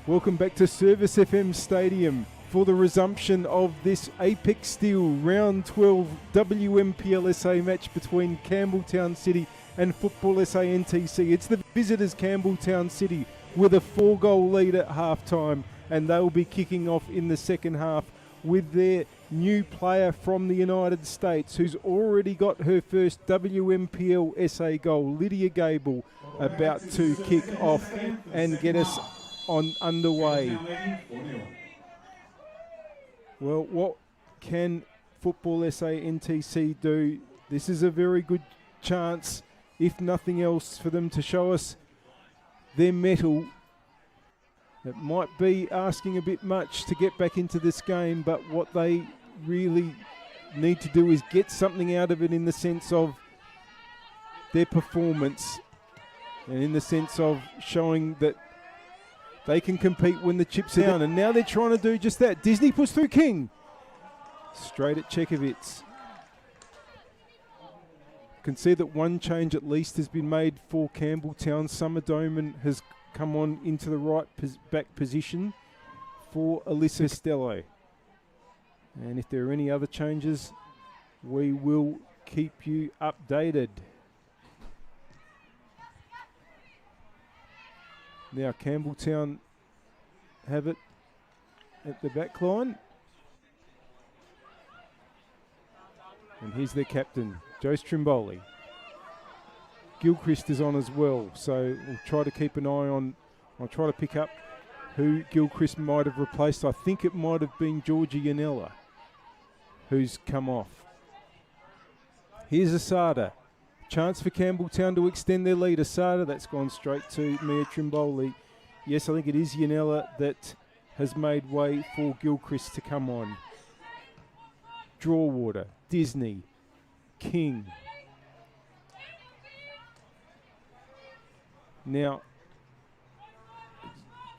Welcome back to Service FM Stadium for the resumption of this Apex Steel Round 12 WMPLSA match between Campbelltown City and Football SA NTC. It's the visitors Campbelltown City with a 4-goal lead at halftime, and they'll be kicking off in the second half with their new player from the United States who's already got her first WMPLSA goal, Lydia Gable, about to kick off and get us on underway. Well, what can Football SA NTC do? This is a very good chance, if nothing else, for them to show us their mettle. It might be asking a bit much to get back into this game, but what they really need to do is get something out of it in the sense of their performance and in the sense of showing that they can compete when the chips are down. And now they're trying to do just that. Disney puts through King. Straight at Chekovitz. Can see that one change at least has been made for Campbelltown. Summer Doman has come on into the right back position for Alyssa Costello. And if there are any other changes, we will keep you updated. Now Campbelltown have it at the back line. And here's their captain, Jose Trimboli. Gilchrist is on as well, so we'll try to keep an eye on, I'll try to pick up who Gilchrist might have replaced. I think it might have been Georgia Yanella who's come off. Here's Asada. Chance for Campbelltown to extend their lead. Asada, that's gone straight to Mia Trimboli. Yes, I think it is Yanella that has made way for Gilchrist to come on. Drawater, Disney, King. Now,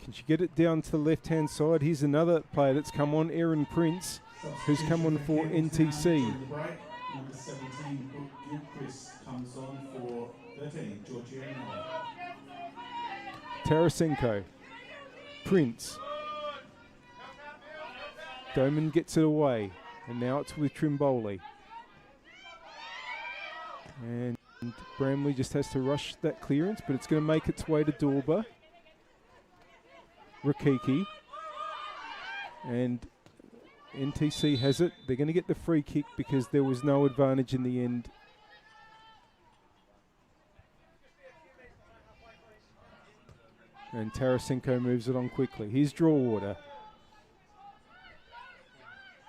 can she get it down to the left-hand side? Here's another player that's come on, Erin Prince, who's come on for NTC. Number 17, Gilchrist comes on for 13, Georgiana. Tarasenko, Prince. Doman gets it away, and now it's with Trimboli. And Bramley just has to rush that clearance, but it's going to make its way to Dorba. Rakiki. And NTC has it. They're going to get the free kick because there was no advantage in the end. And Tarasenko moves it on quickly. Here's Drawater.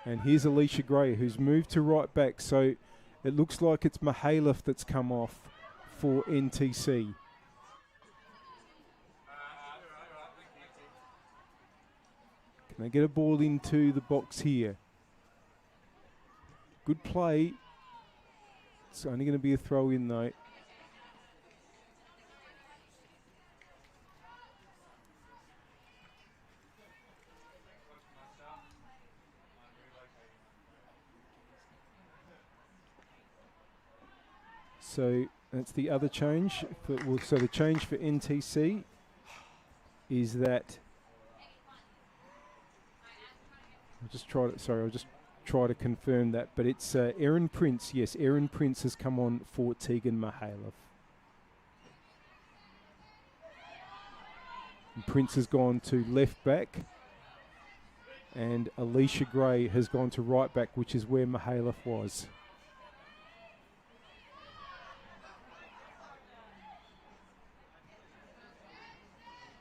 And here's Alicia Gray, who's moved to right back. So it looks like it's Mihailov that's come off for NTC. Can they get a ball into the box here? Good play. It's only going to be a throw in though. So that's the other change. So the change for NTC is that I'll just try to confirm that, but it's Erin Prince. Yes, Erin Prince has come on for Tegan Mihailov. And Prince has gone to left back, and Alicia Gray has gone to right back, which is where Mihailov was.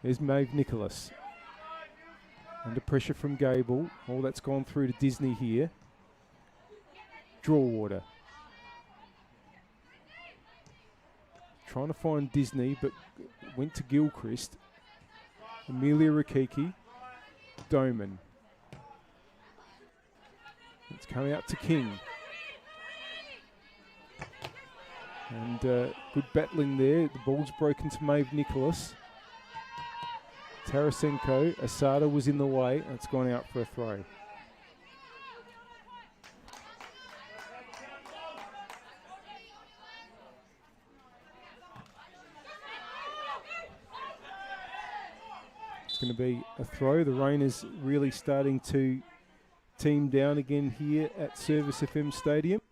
There's Maeve Nicholas. Under pressure from Gable. Oh, that's gone through to Disney here. Drawater. Trying to find Disney, but went to Gilchrist. Amelia Rakiki. Doman. It's coming out to King. And good battling there. The ball's broken to Maeve Nicholas. Tarasenko, Asada was in the way. It's gone out for a throw. going to be a throw. The rain is really starting to team down again here at Service FM Stadium.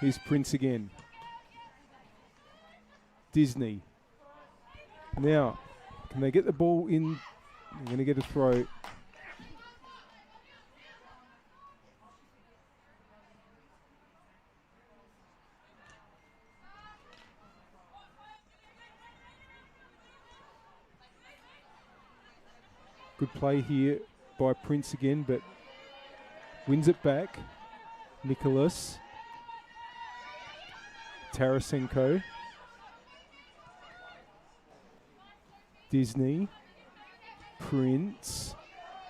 Here's Prince again. Disney. Now, can they get the ball in? They're going to get a throw. Good play here by Prince again, but wins it back. Nicholas. Tarasenko. Disney. Prince.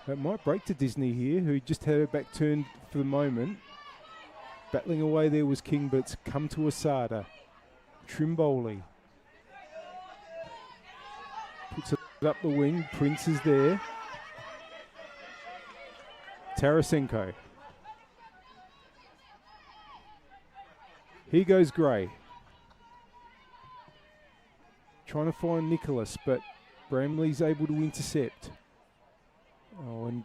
That might break to Disney here, who just had her back turned for the moment. Battling away there was King, but it's come to Asada. Trimboli. Puts it up the wing. Prince is there. Tarasenko. Here goes Gray. Trying to find Nicholas, but Bramley's able to intercept. Oh, and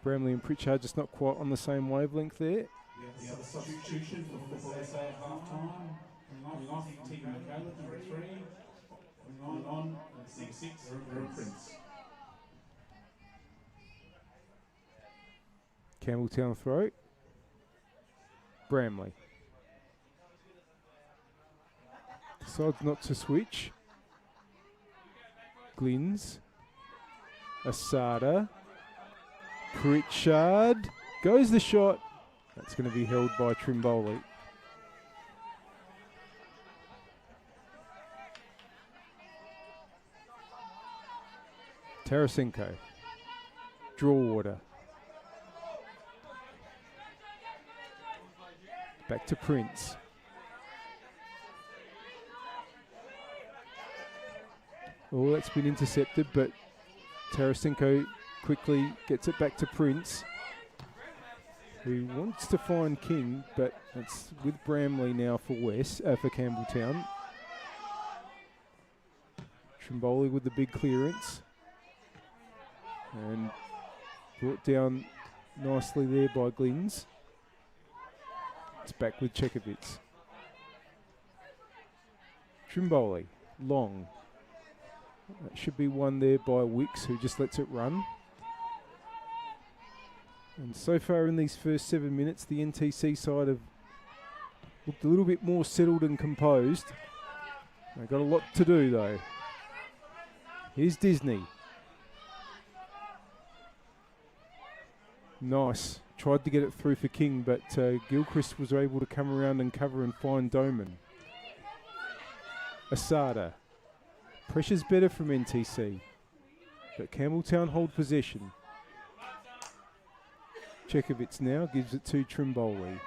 Bramley and Pritchard just not quite on the same wavelength there. The other substitution for Football SA at half time. Coming off, Tegan McCallum, number 3. Coming on, 6, Prince. Campbelltown throw. Bramley. Decides not to switch. Glynns. Asada. Pritchard. Goes the shot. That's going to be held by Trimboli. Tarasenko. Draw water. Back to Prince. Oh, that's been intercepted, but Tarasenko quickly gets it back to Prince, who wants to find King, but it's with Bramley now for for Campbelltown. Trimboli with the big clearance. And brought down nicely there by Glynns. It's back with Chekovitz. Trimboli, long. That should be one there by Wicks, who just lets it run. And so far in these first 7 minutes, the NTC side have looked a little bit more settled and composed. They've got a lot to do, though. Here's Disney. Nice. Tried to get it through for King, but Gilchrist was able to come around and cover and find Doman. Asada. Pressure's better from NTC, but Campbelltown hold possession. Chekovitz now gives it to Trimboli.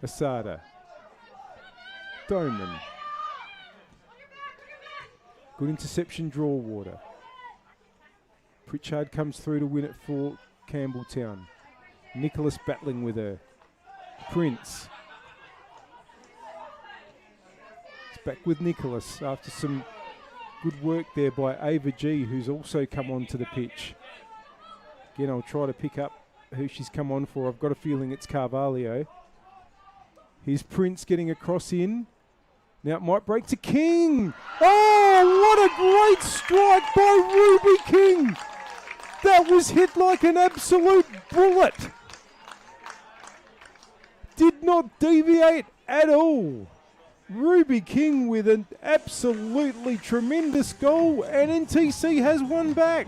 Asada. Doman. Good interception, draw water. Pritchard comes through to win it for Campbelltown. Nicholas battling with her. Prince. It's back with Nicholas after some good work there by Ava G, who's also come onto the pitch. Again, I'll try to pick up who she's come on for. I've got a feeling it's Carvalho. Here's Prince getting a cross in. Now it might break to King. Oh, what a great strike by Ruby King. That was hit like an absolute bullet. Did not deviate at all. Ruby King with an absolutely tremendous goal, and NTC has one back.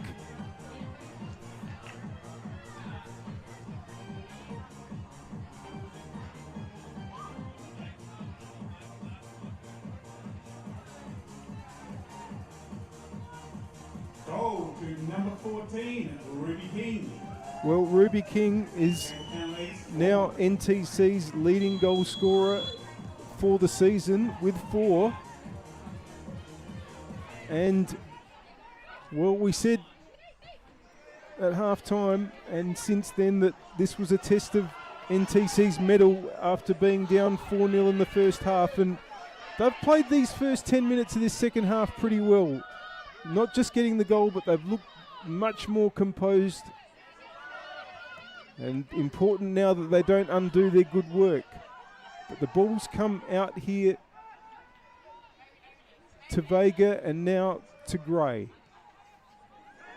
Goal to number 14, Ruby King. Well, Ruby King is now NTC's leading goal scorer for the season with 4. And Well, we said at half-time and since then that this was a test of NTC's mettle after being down 4-0 in the first half, and they've played these first 10 minutes of this second half pretty well. Not just getting the goal, but they've looked much more composed. And important now that they don't undo their good work. But the ball's come out here to Vega and now to Gray.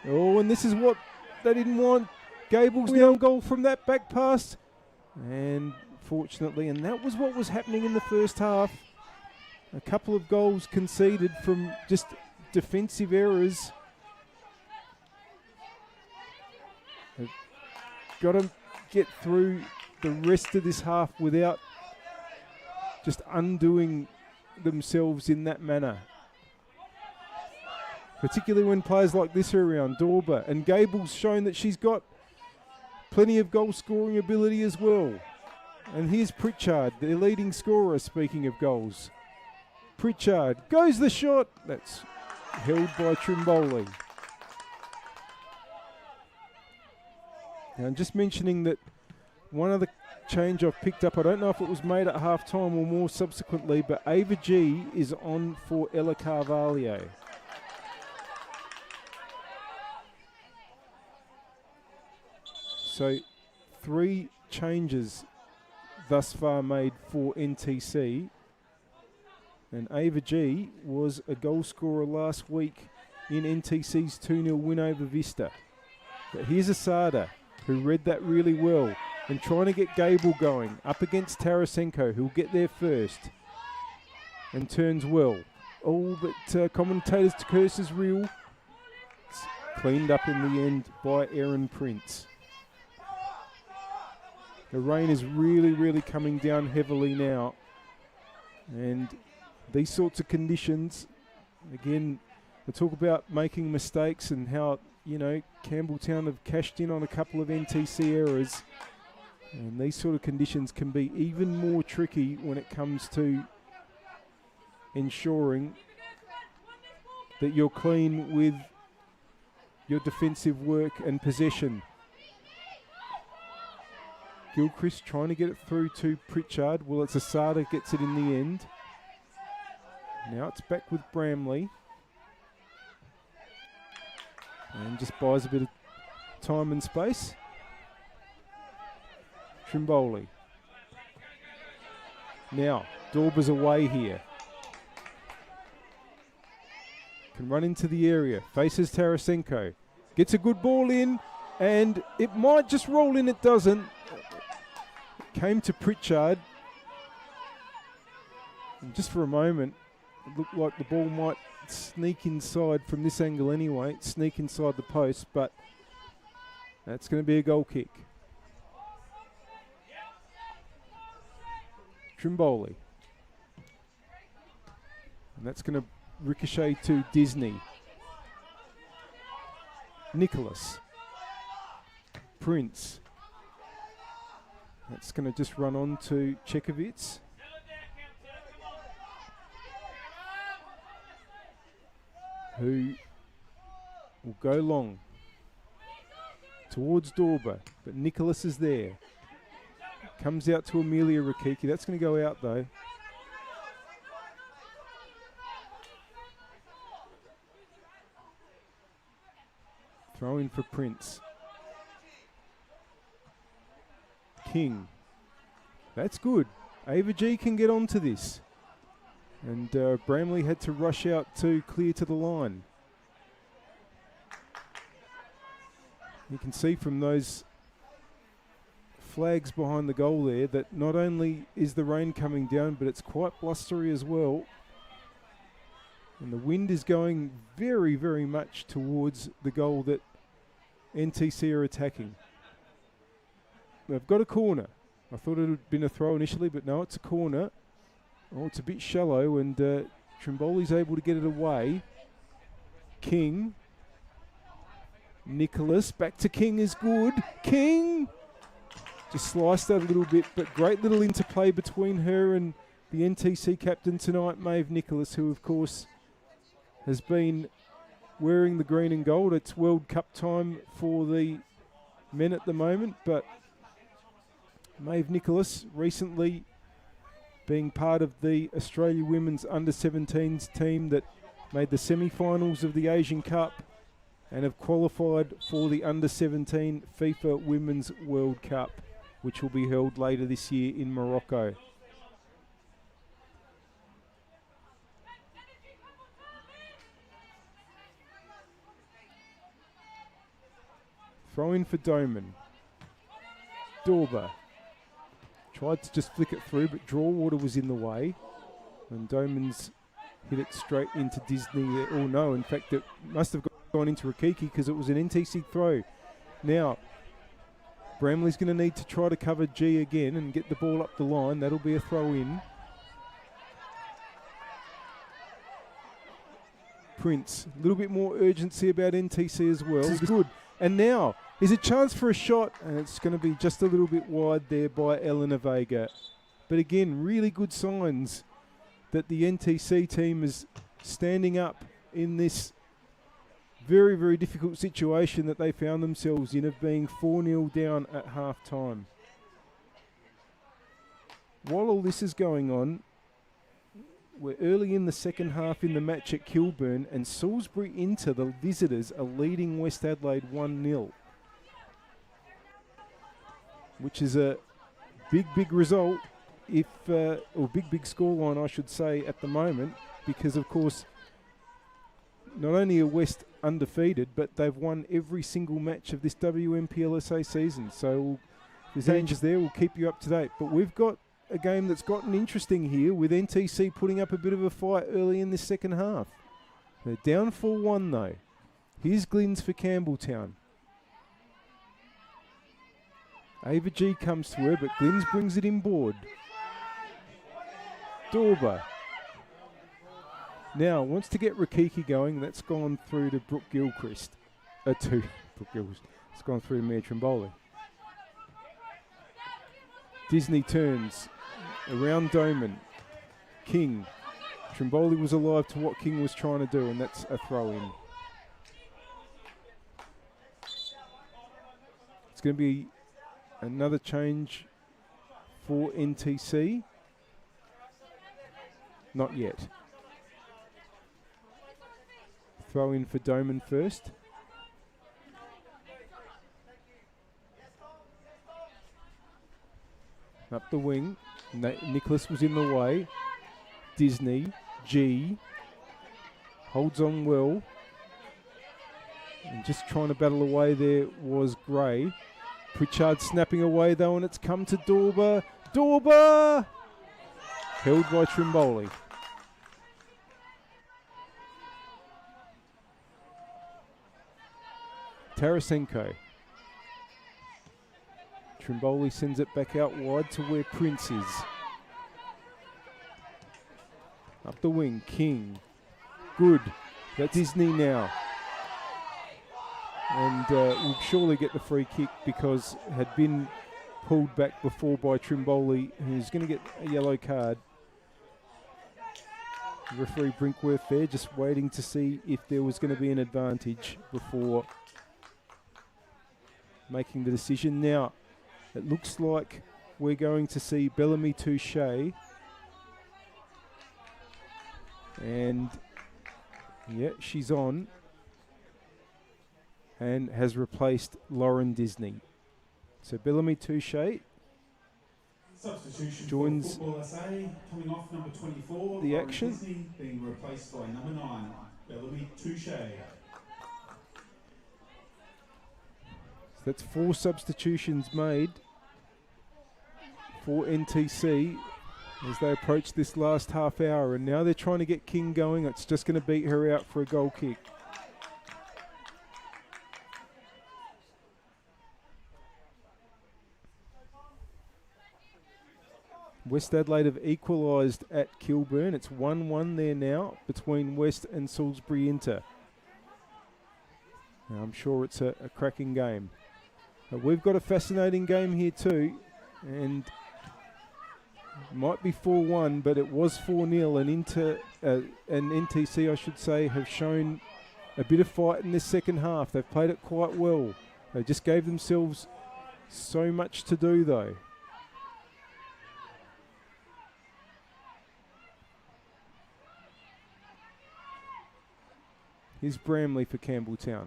Oh, and this is what they didn't want. Gable's now goal from that back pass. And fortunately, and that was what was happening in the first half. A couple of goals conceded from just defensive errors. They've got to get through the rest of this half without just undoing themselves in that manner. Particularly when players like this are around. Dorber and Gable's shown that she's got plenty of goal scoring ability as well. And here's Pritchard, their leading scorer, speaking of goals. Pritchard goes the shot. That's held by Trimboli. Now I'm just mentioning that one other change I've picked up, I don't know if it was made at half-time or more subsequently, but Ava G is on for Ella Carvalho. So 3 changes thus far made for NTC. And Ava G was a goal scorer last week in NTC's 2-0 win over Vista. But here's Asada, who read that really well and trying to get Gable going up against Tarasenko, who'll get there first and turns well. Oh, but commentators' curse is real. It's cleaned up in the end by Erin Prince. The rain is really, really coming down heavily now. And these sorts of conditions, again, we talk about making mistakes and how, you know, Campbelltown have cashed in on a couple of NTC errors. And these sort of conditions can be even more tricky when it comes to ensuring that you're clean with your defensive work and possession. Gilchrist trying to get it through to Pritchard. Well, it's Asada gets it in the end. Now it's back with Bramley. And just buys a bit of time and space. Trimboli. Now, Dorber's away here. Can run into the area. Faces Tarasenko. Gets a good ball in. And it might just roll in. It doesn't. Came to Pritchard. And just for a moment, it looked like the ball might sneak inside from this angle anyway. Sneak inside the post, but that's going to be a goal kick. Trimboli. And that's going to ricochet to Disney. Nicholas. Prince. That's going to just run on to Chekovitz. Who will go long towards Dorber, but Nicholas is there. Comes out to Amelia Rakiki. That's going to go out though. Throw in for Prince. King. That's good. Ava G can get onto this. And Bramley had to rush out to clear to the line. You can see from those flags behind the goal there that not only is the rain coming down, but it's quite blustery as well. And the wind is going very, very much towards the goal that NTC are attacking. They've got a corner. I thought it had been a throw initially, but no, it's a corner. Oh, it's a bit shallow, and Trimboli's able to get it away. King. Nicholas, back to King is good. King! Just sliced that a little bit, but great little interplay between her and the NTC captain tonight, Maeve Nicholas, who, of course, has been wearing the green and gold. It's World Cup time for the men at the moment, but Maeve Nicholas recently being part of the Australia Women's Under-17s team that made the semi-finals of the Asian Cup and have qualified for the Under-17 FIFA Women's World Cup, which will be held later this year in Morocco. Throw in for Doman. Dorber tried to just flick it through, but draw water was in the way. And Doman's hit it straight into Disney there. Oh no, in fact it must have gone into Rakiki because it was an NTC throw. Now, Bramley's going to need to try to cover G again and get the ball up the line. That'll be a throw in. Prince, a little bit more urgency about NTC as well. This is good. And now, is a chance for a shot, and it's going to be just a little bit wide there by Eleanor Vega. But again, really good signs that the NTC team is standing up in this very, very difficult situation that they found themselves in of being 4-0 down at half-time. While all this is going on, we're early in the second half in the match at Kilburn, and Salisbury Inter, the visitors, are leading West Adelaide 1-0. Which is a big, big result, or big scoreline, I should say, at the moment, because, of course, not only are West undefeated, but they've won every single match of this WNPLSA season. So if there's changes there, we'll keep you up to date. But we've got a game that's gotten interesting here with NTC putting up a bit of a fight early in this second half. They're down 4-1 though. Here's Glyn's for Campbelltown. Ava G comes to her, but Glyn's brings it inboard. Dorber. Now wants to get Rakiki going. That's gone through to Brooke Gilchrist. To Brooke Gilchrist. It's gone through to Mia Trimboli. Disney turns around Doman. King. Trimboli was alive to what King was trying to do, and that's a throw in. It's going to be another change for NTC. Not yet. Throw in for Doman first. Up the wing. Nicholas was in the way. Disney. G. Holds on well. And just trying to battle away there was Gray. Pritchard snapping away though, and it's come to Dorber. Dorber! Held by Trimboli. Tarasenko. Trimboli sends it back out wide to where Prince is. Up the wing, King. Good. That's Disney now. And will surely get the free kick because it had been pulled back before by Trimboli, who's going to get a yellow card. Referee Brinkworth there, just waiting to see if there was going to be an advantage before making the decision. Now, it looks like we're going to see Bellamy Touche. And, yeah, she's on. And has replaced Lauren Disney. So Bellamy Touche joins coming off number 24, the action. Disney being replaced by number 9, Bellamy Touche. So that's 4 substitutions made for NTC as they approach this last half hour. And now they're trying to get King going. It's just going to beat her out for a goal kick. West Adelaide have equalised at Kilburn. It's 1-1 there now between West and Salisbury Inter. Now I'm sure it's a cracking game. We've got a fascinating game here too, and it might be 4-1, but it was 4-0, and NTC, I should say, have shown a bit of fight in this second half. They've played it quite well. They just gave themselves so much to do, though. Here's Bramley for Campbelltown.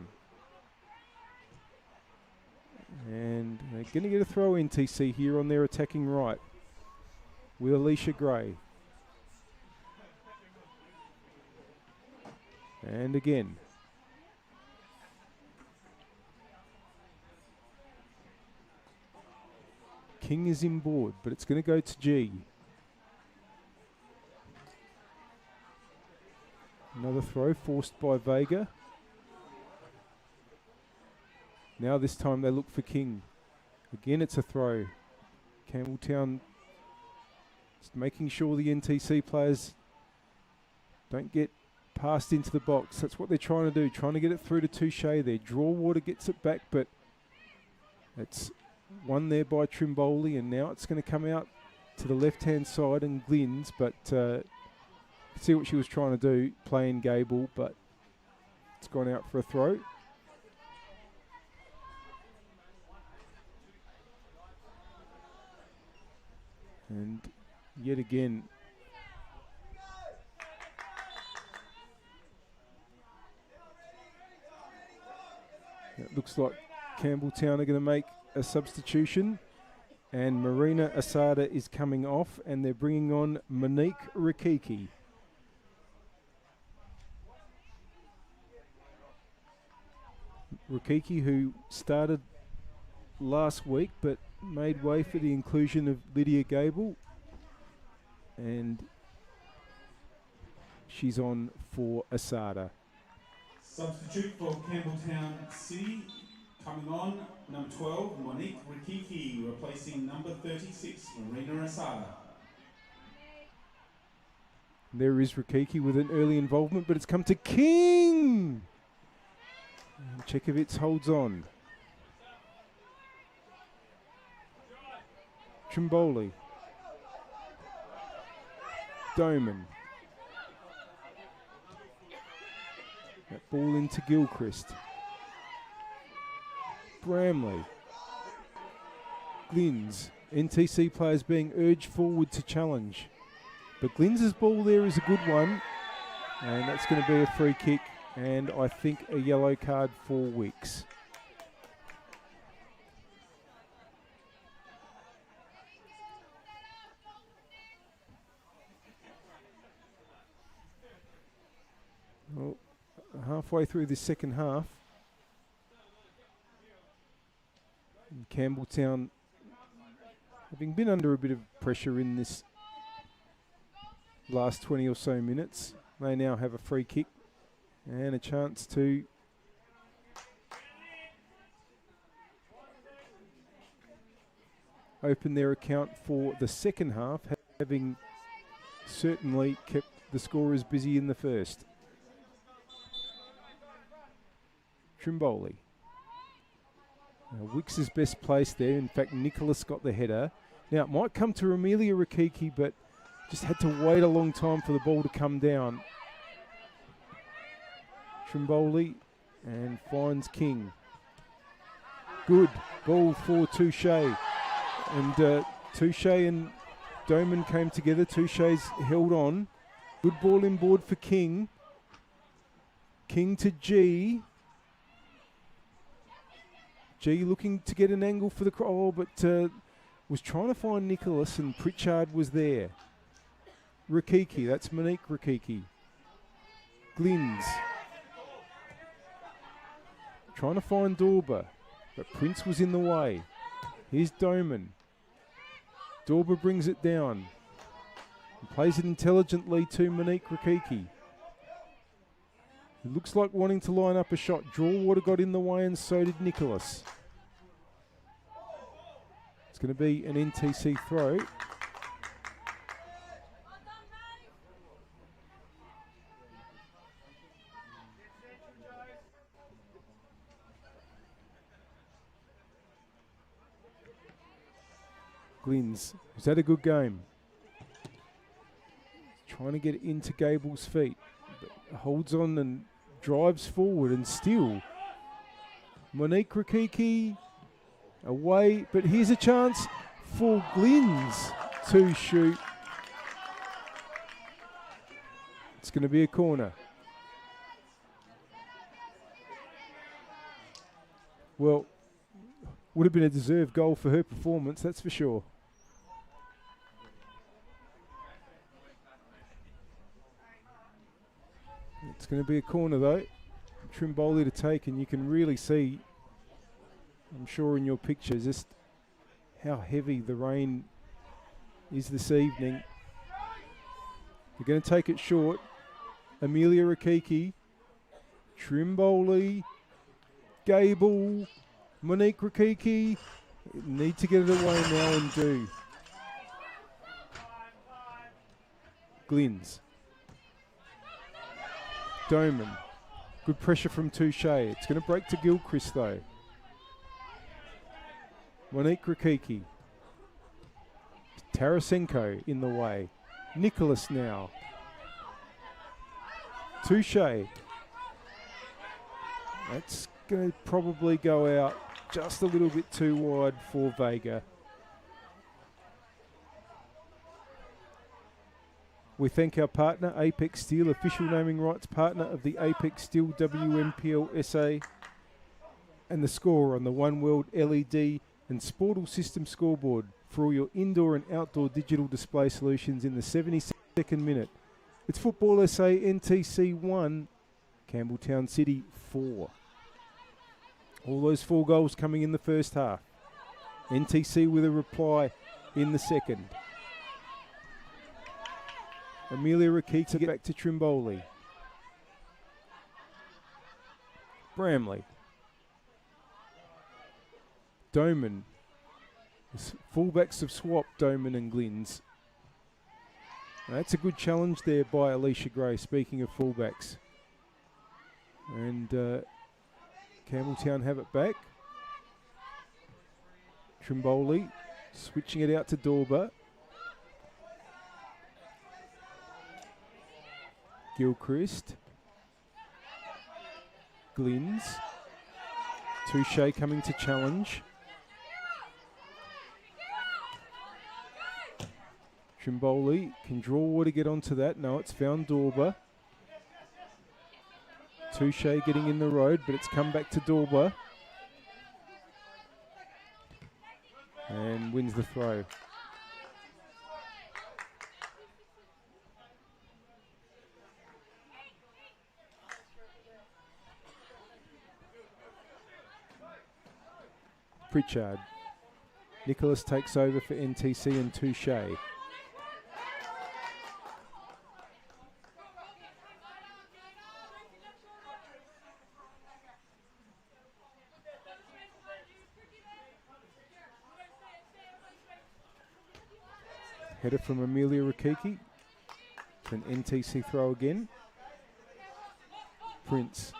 And they're going to get a throw NTC here on their attacking right with Alicia Gray. And again. King is inboard, but it's going to go to G. Another throw forced by Vega. Now this time they look for King. Again, it's a throw. Campbelltown just making sure the NTC players don't get passed into the box. That's what they're trying to do, trying to get it through to Touche there. Draw gets it back, but it's won there by Trimboli, and now it's going to come out to the left-hand side and Glynns, but see what she was trying to do, playing Gable, but it's gone out for a throw. And yet again, it looks like Campbelltown are going to make a substitution, and Marina Asada is coming off, and they're bringing on Monique Rikiki. Rikiki, who started last week but made way for the inclusion of Lydia Gable, and she's on for Asada. Substitute for Campbelltown City, coming on, number 12, Monique Rikiki, replacing number 36, Marina Asada. There is Rikiki with an early involvement, but it's come to King! And Chekovitz holds on. Trimboli. Doman. That ball into Gilchrist. Bramley. Glynns. NTC players being urged forward to challenge. But Glynns' ball there is a good one. And that's going to be a free kick. And I think a yellow card for Wicks. Well, halfway through the second half, and Campbelltown, having been under a bit of pressure in this last 20 or so minutes, they now have a free kick and a chance to open their account for the second half, having certainly kept the scorers busy in the first. Trimboli. Wicks is best placed there. In fact, Nicholas got the header. Now, it might come to Amelia Rikiki, but just had to wait a long time for the ball to come down. Trimboli and finds King. Good ball for Touche. And Touche and Doman came together. Touche's held on. Good ball inboard for King. King to G. G looking to get an angle for the but was trying to find Nicholas, and Pritchard was there. Rikiki, that's Monique Rikiki. Glynns. Trying to find Dorber, but Prince was in the way. Here's Doman. Dorber brings it down. And plays it intelligently to Monique Rikiki. It looks like wanting to line up a shot. Draw got in the way, and so did Nicholas. It's going to be an NTC throw. Glynns, who's had a good game. Trying to get it into Gable's feet, but holds on, and drives forward and still Monique Rakiki away, but here's a chance for Glynns to shoot. It's going to be a corner. Well, would have been a deserved goal for her performance, that's for sure. It's going to be a corner though. Trimboli to take, and you can really see, I'm sure in your pictures, just how heavy the rain is this evening. They're going to take it short. Amelia Rakiki, Trimboli, Gable, Monique Rakiki need to get it away now and do. Glynns. Doman. Good pressure from Touche. It's going to break to Gilchrist though. Monique Rakiki. Tarasenko in the way. Nicholas now. Touche. That's going to probably go out just a little bit too wide for Vega. We thank our partner, Apex Steel, official naming rights partner of the Apex Steel WNPLSA, and the score on the One World LED and Sportal System scoreboard for all your indoor and outdoor digital display solutions in the 72nd minute. It's Football SA NTC 1, Campbelltown City 4. All those 4 goals coming in the first half. NTC with a reply in the second. Amelia Rakiki to get back to Trimboli. Bramley. Doman. Fullbacks have swapped Doman and Glynns. That's a good challenge there by Alicia Gray, speaking of fullbacks. And Campbelltown have it back. Trimboli switching it out to Dorber. Gilchrist. Glynns. Touche coming to challenge. Trimboli can draw water, get onto that. No, it's found Dorber. Touche getting in the road, but it's come back to Dorber. And wins the throw. Pritchard. Nicholas takes over for NTC and Touche. Header from Amelia Rakiki. It's an NTC throw again. Prince.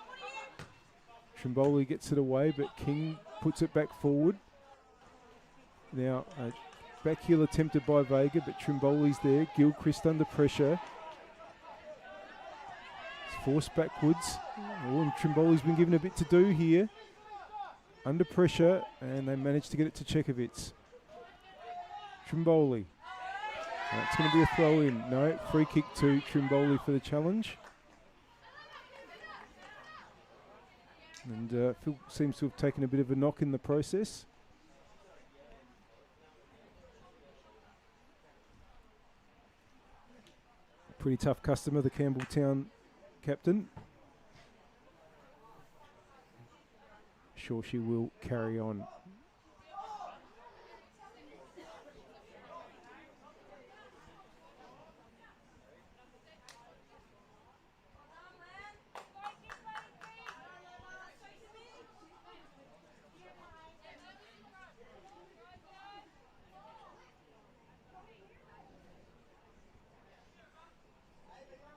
Trimboli gets it away, but King puts it back forward. Now, a back heel attempted by Vega, but Trimboli's there. Gilchrist under pressure. It's forced backwards. Oh, and Trimboli's been given a bit to do here. Under pressure, and they managed to get it to Chekovitz. Trimboli. It's going to be a throw in. No, free kick to Trimboli for the challenge. And Phil seems to have taken a bit of a knock in the process. Pretty tough customer, the Campbelltown captain. Sure she will carry on.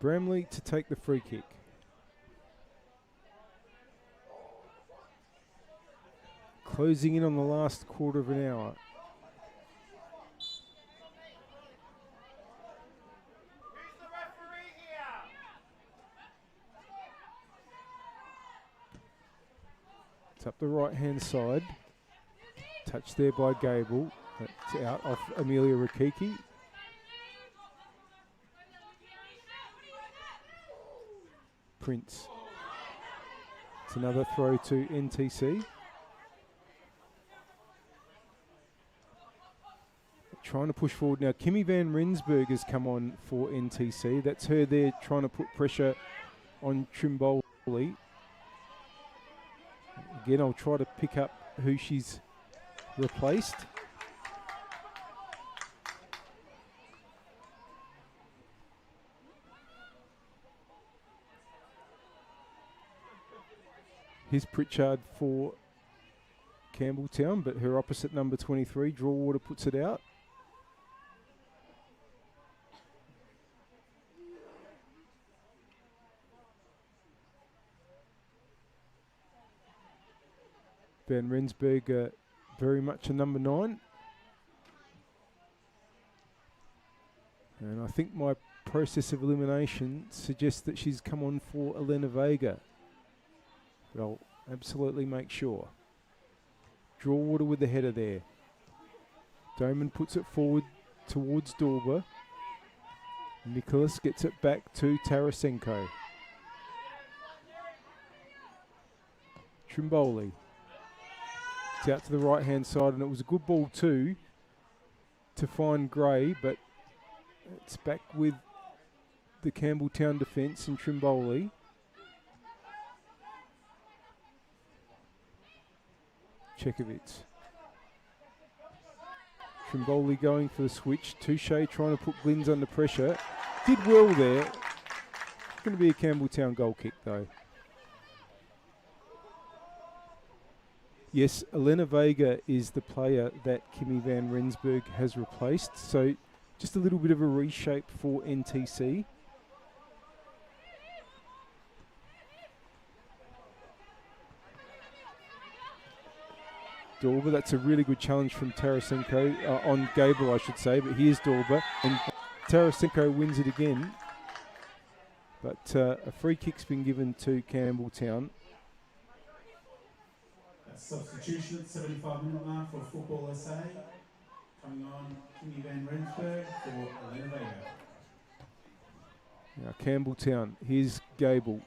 Bramley to take the free kick. Closing in on the last quarter of an hour. It's up the right-hand side. Touched there by Gable. That's out off Amelia Rakiki. Prince. It's another throw to NTC. Trying to push forward now. Kimmy Van Rensburg has come on for NTC. That's her there trying to put pressure on Trimboli. Again, I'll try to pick up who she's replaced. Here's Pritchard for Campbelltown, but her opposite number 23, Drawwater, puts it out. Van Rensburg very much a number 9. And I think my process of elimination suggests that she's come on for Elena Vega. But I'll absolutely make sure. Drawwater with the header there. Doman puts it forward towards Dorber. Nicholas gets it back to Tarasenko. Trimboli. It's out to the right-hand side, and it was a good ball too to find Gray, but it's back with the Campbelltown defence and Trimboli. Chekovitz. Trimboli going for the switch. Touche trying to put Glynns under pressure. Did well there. It's going to be a Campbelltown goal kick though. Yes, Elena Vega is the player that Kimmy Van Rensburg has replaced. So just a little bit of a reshape for NTC. Dorber, that's a really good challenge from Tarasenko, on Gable I should say, but here's Dorber, and Tarasenko wins it again. But a free kick's been given to Campbelltown. Substitution at 75-minute mark for Football SA. Coming on, Kimmy Van Rensburg for Elena Vega. Now Campbelltown, here's Gable.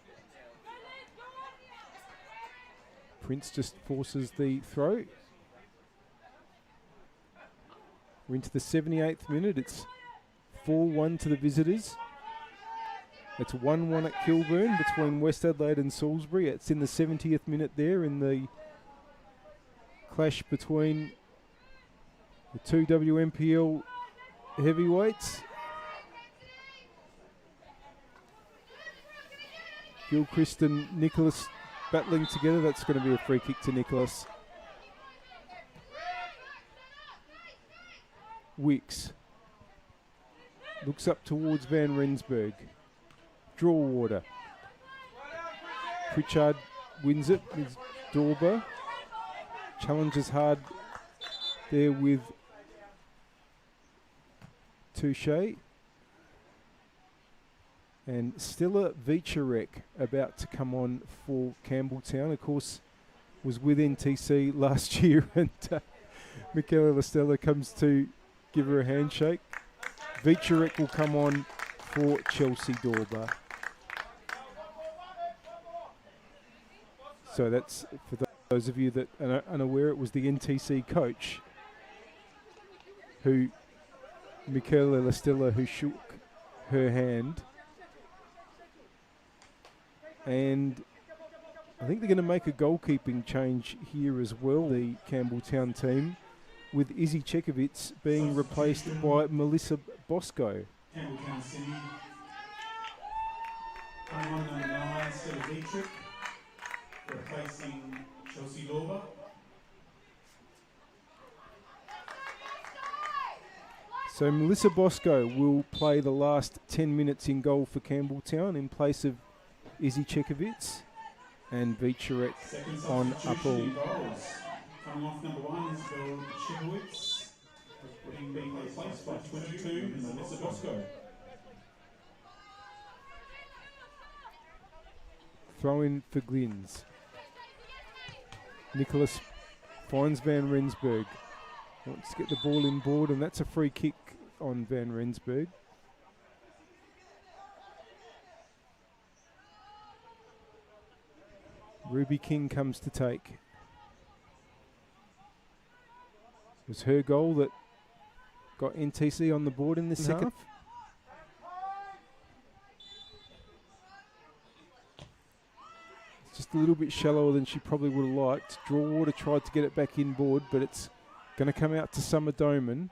Prince just forces the throw. We're into the 78th minute. It's 4-1 to the visitors. It's 1-1 at Kilburn between West Adelaide and Salisbury. It's in the 70th minute there in the clash between the two WMPL heavyweights. Gilchrist and Nicholas battling together. That's going to be a free kick to Nicholas. Wicks looks up towards Van Rensburg. Drawwater. Pritchard wins it with Dorber. Challenges hard there with Touche. And Stella Vicharek about to come on for Campbelltown. Of course, was with NTC last year, and Michaela Stella comes to give her a handshake. Vicharek will come on for Chelsea Dorber. So that's for those of you that are unaware, it was the NTC coach who, Michaela Lastella, who shook her hand. And I think they're going to make a goalkeeping change here as well, the Campbelltown team, with Izzy Chekovitz being replaced by Melissa Bosco. Campbelltown City. Coming on number 9, Stella Dietrich, replacing Chelsea Dorber. So Melissa Bosco will play the last 10 minutes in goal for Campbelltown in place of Izzy Chekovitz and Vicharek on Upall. Coming off number 1 is Bill Chekovitz, being replaced by 22, Melissa Bosco. Throw in for Glynns. Nicholas finds Van Rensburg. Wants to get the ball inboard, and that's a free kick on Van Rensburg. Ruby King comes to take. It was her goal that got NTC on the board in the second half. It's just a little bit shallower than she probably would have liked. Drawater tried to get it back inboard, but it's going to come out to Summer Doman.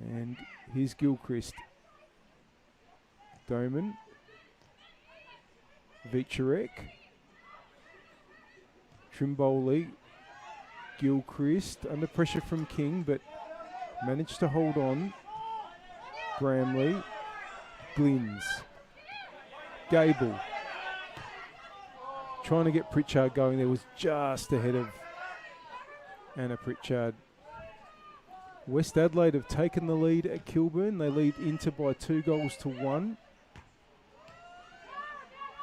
And here's Gilchrist. Doman. Vicharek. Trimboli. Gilchrist under pressure from King, but managed to hold on. Bramley. Glynns. Gable. Trying to get Pritchard going there, was just ahead of Anna Pritchard. West Adelaide have taken the lead at Kilburn. They lead Inter by 2-1.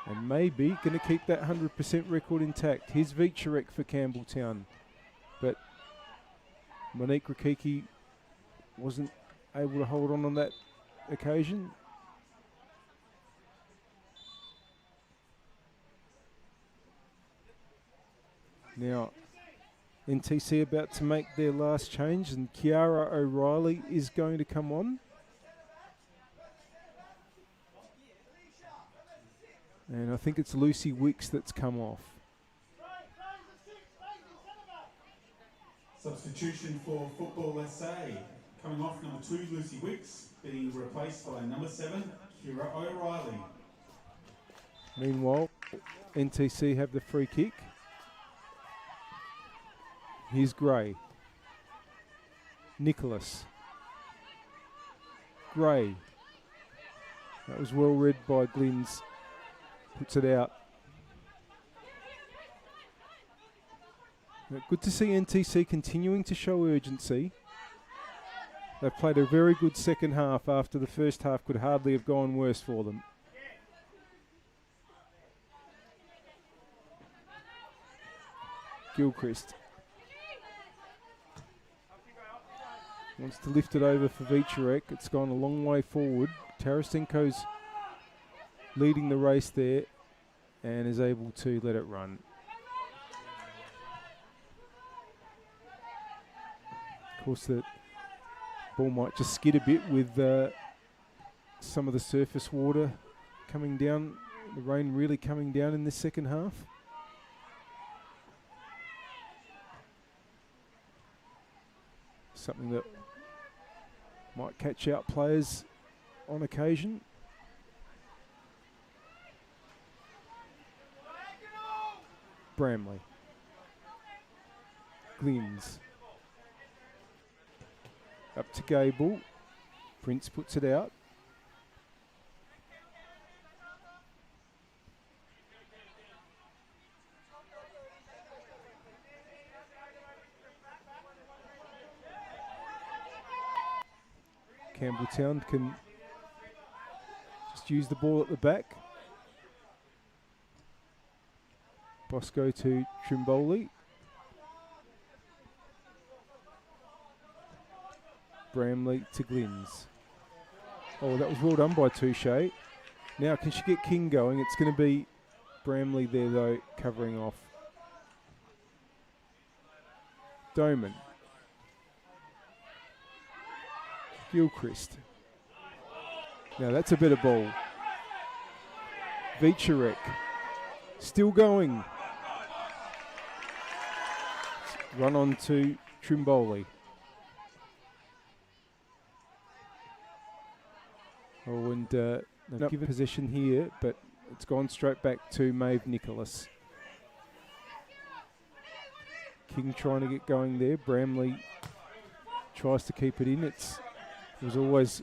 And maybe going to keep that 100% record intact. Here's Vicharek for Campbelltown. But Monique Rakiki wasn't able to hold on that occasion. Now, NTC about to make their last change, and Kiara O'Reilly is going to come on. And I think it's Lucy Wicks that's come off. Substitution for Football SA. Coming off number 2, Lucy Wicks, being replaced by number 7, Kira O'Reilly. Meanwhile, NTC have the free kick. Here's Gray. Nicholas. Gray. That was well read by Glynns. Puts it out. Good to see NTC continuing to show urgency. They've played a very good second half after the first half could hardly have gone worse for them. Gilchrist. Wants to lift it over for Vicharek. It's gone a long way forward. Tarasenko's leading the race there and is able to let it run. Of course, the ball might just skid a bit with some of the surface water coming down, the rain really coming down in this second half. Something that might catch out players on occasion. Bramley. Glynns. Up to Gable. Prince puts it out. Campbelltown can just use the ball at the back. Bosco to Trimboli. Bramley to Glynns. Oh, that was well done by Touche. Now, can she get King going? It's going to be Bramley there, though, covering off. Doman. Gilchrist. Now, that's a better ball. Vicharek. Still going. Run on to Trimboli. Oh, and they've given possession here, but it's gone straight back to Maeve Nicholas. King trying to get going there. Bramley tries to keep it in. It was always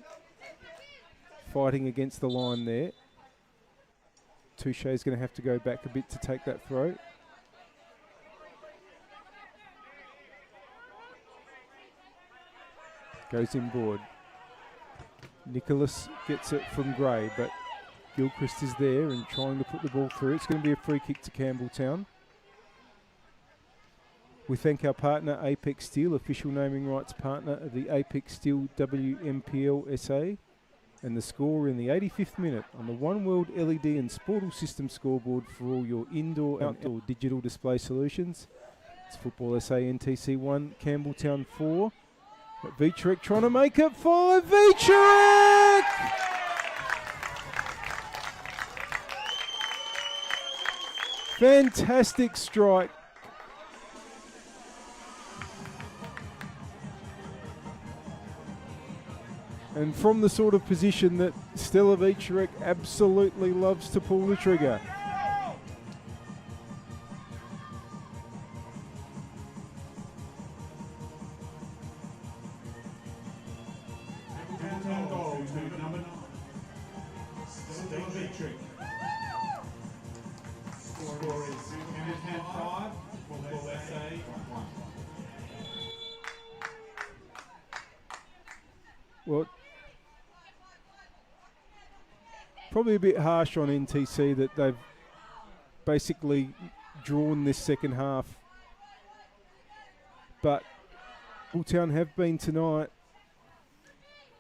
fighting against the line there. Touche's going to have to go back a bit to take that throw. Goes inboard. Nicholas gets it from Gray, but Gilchrist is there and trying to put the ball through. It's going to be a free kick to Campbelltown. We thank our partner Apex Steel, official naming rights partner of the Apex Steel WMPLSA. And the score in the 85th minute on the One World LED and Sportal System scoreboard for all your indoor and outdoor digital display solutions. It's Football SA NTC 1, Campbelltown 4. But Vichurek trying to make it 5. Vichurek! Fantastic strike. And from the sort of position that Stella Vichurek absolutely loves to pull the trigger. Well, probably a bit harsh on NTC that they've basically drawn this second half. But Campbelltown have been tonight,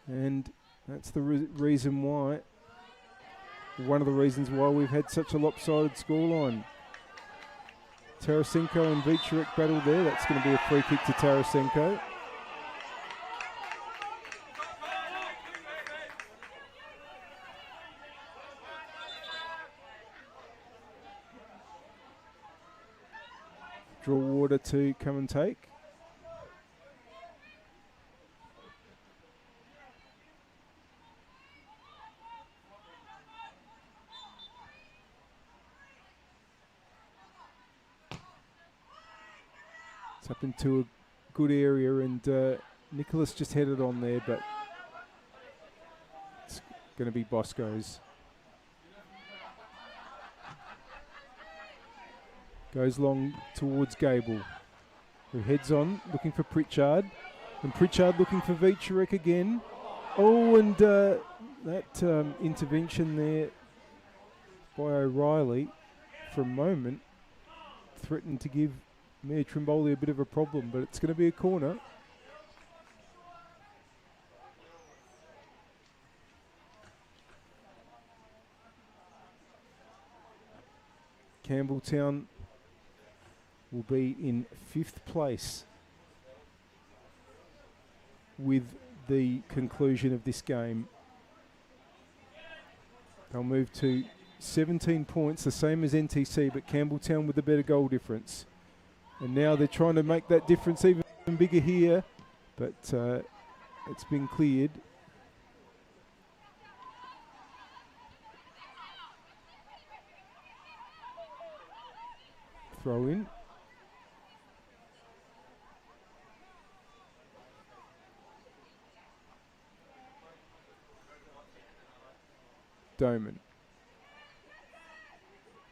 and that's the reason why. One of the reasons why we've had such a lopsided scoreline. Tarasenko and Vichurek battle there. That's going to be a free kick to Tarasenko. Draw water to come and take. It's up into a good area, and Nicholas just headed on there, but it's going to be Bosco's. Goes long towards Gable, who heads on, looking for Pritchard. And Pritchard looking for Vichurek again. Oh, and that intervention there by O'Reilly for a moment threatened to give Mia Trimboli a bit of a problem, but it's going to be a corner. Campbelltown will be in 5th place with the conclusion of this game. They'll move to 17 points, the same as NTC, but Campbelltown with the better goal difference. And now they're trying to make that difference even bigger here, but it's been cleared. Throw in. Doman.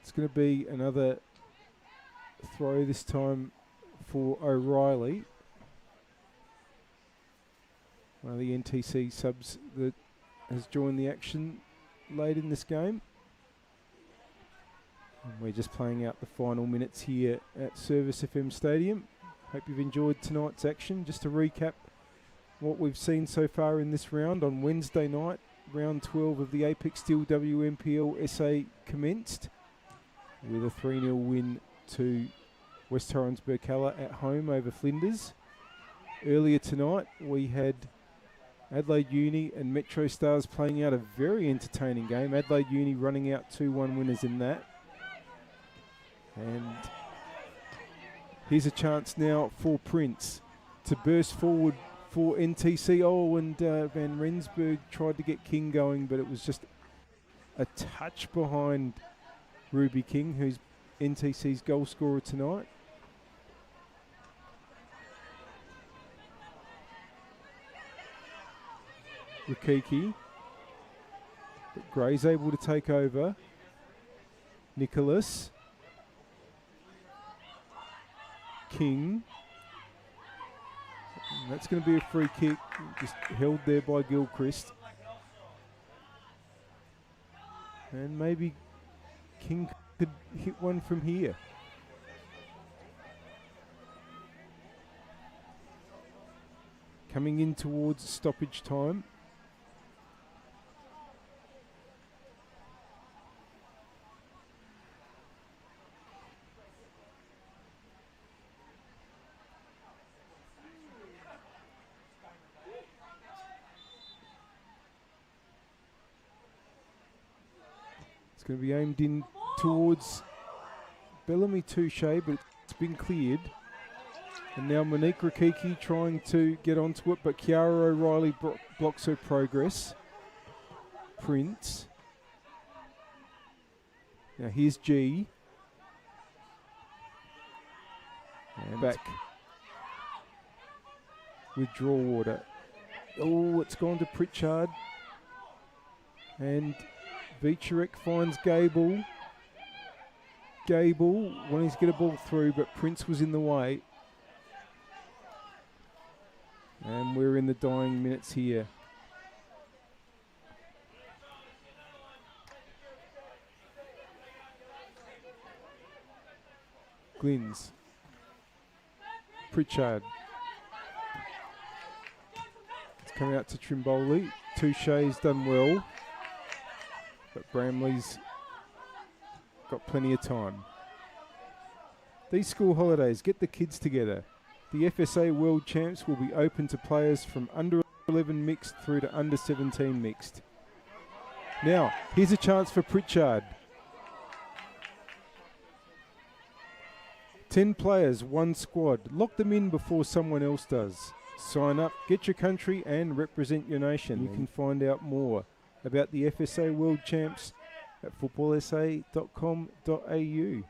It's going to be another throw this time for O'Reilly. One of the NTC subs that has joined the action late in this game. And we're just playing out the final minutes here at Service FM Stadium. Hope you've enjoyed tonight's action. Just to recap what we've seen so far in this round, on Wednesday night, round 12 of the Apex Steel WMPLSA commenced with a 3-0 win to West Torrens Burkalla at home over Flinders. Earlier tonight we had Adelaide Uni and Metro Stars playing out a very entertaining game. Adelaide Uni running out 2-1 winners in that. And here's a chance now for Prince to burst forward for NTC. Oh, and Van Rensburg tried to get King going, but it was just a touch behind Ruby King, who's NTC's goal scorer tonight. Rukiki. But Gray's able to take over. Nicholas. King. And that's going to be a free kick, just held there by Gilchrist. And maybe King could hit one from here. Coming in towards stoppage time. It's going to be aimed in towards Bellamy Touche, but it's been cleared. And now Monique Rakiki trying to get onto it, but Kiara O'Reilly blocks her progress. Prince. Now here's G. And back with draw water. Oh, it's gone to Pritchard. And Vicharek finds Gable. Gable wanting to get a ball through, but Prince was in the way. And we're in the dying minutes here. Glynns. Pritchard. It's coming out to Trimboli. Touche's done well, but Bramley's got plenty of time. These school holidays, get the kids together. The FSA World Champs will be open to players from under 11 mixed through to under 17 mixed. Now, here's a chance for Pritchard. 10 players, 1 squad. Lock them in before someone else does. Sign up, get your country and represent your nation. You can find out more about the FSA World Champs at footballsa.com.au.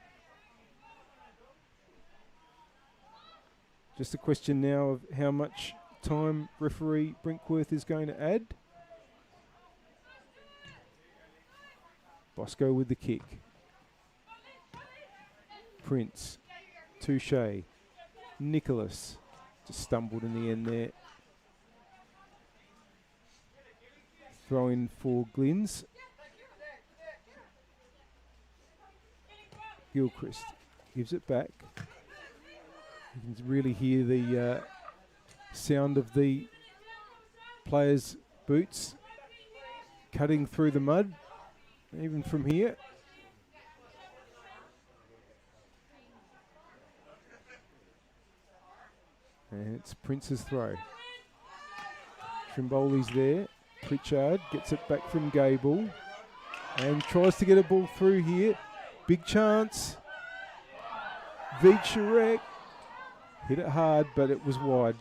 Just a question now of how much time referee Brinkworth is going to add. Bosco with the kick. Prince. Touche. Nicholas. Just stumbled in the end there. Throw in for Glynns. Gilchrist gives it back. You can really hear the sound of the players' boots cutting through the mud, even from here. And it's Prince's throw. Trimboli's there. Pritchard gets it back from Gable and tries to get a ball through here. Big chance. Vicharek hit it hard, but it was wide.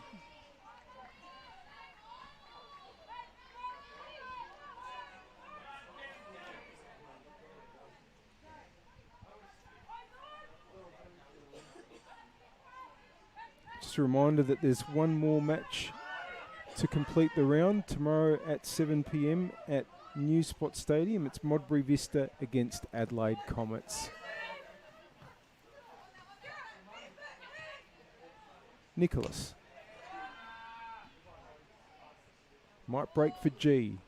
Just a reminder that there's one more match to complete the round tomorrow at 7 p.m. at New Spot Stadium. It's Modbury Vista against Adelaide Comets. Nicholas. Might break for G.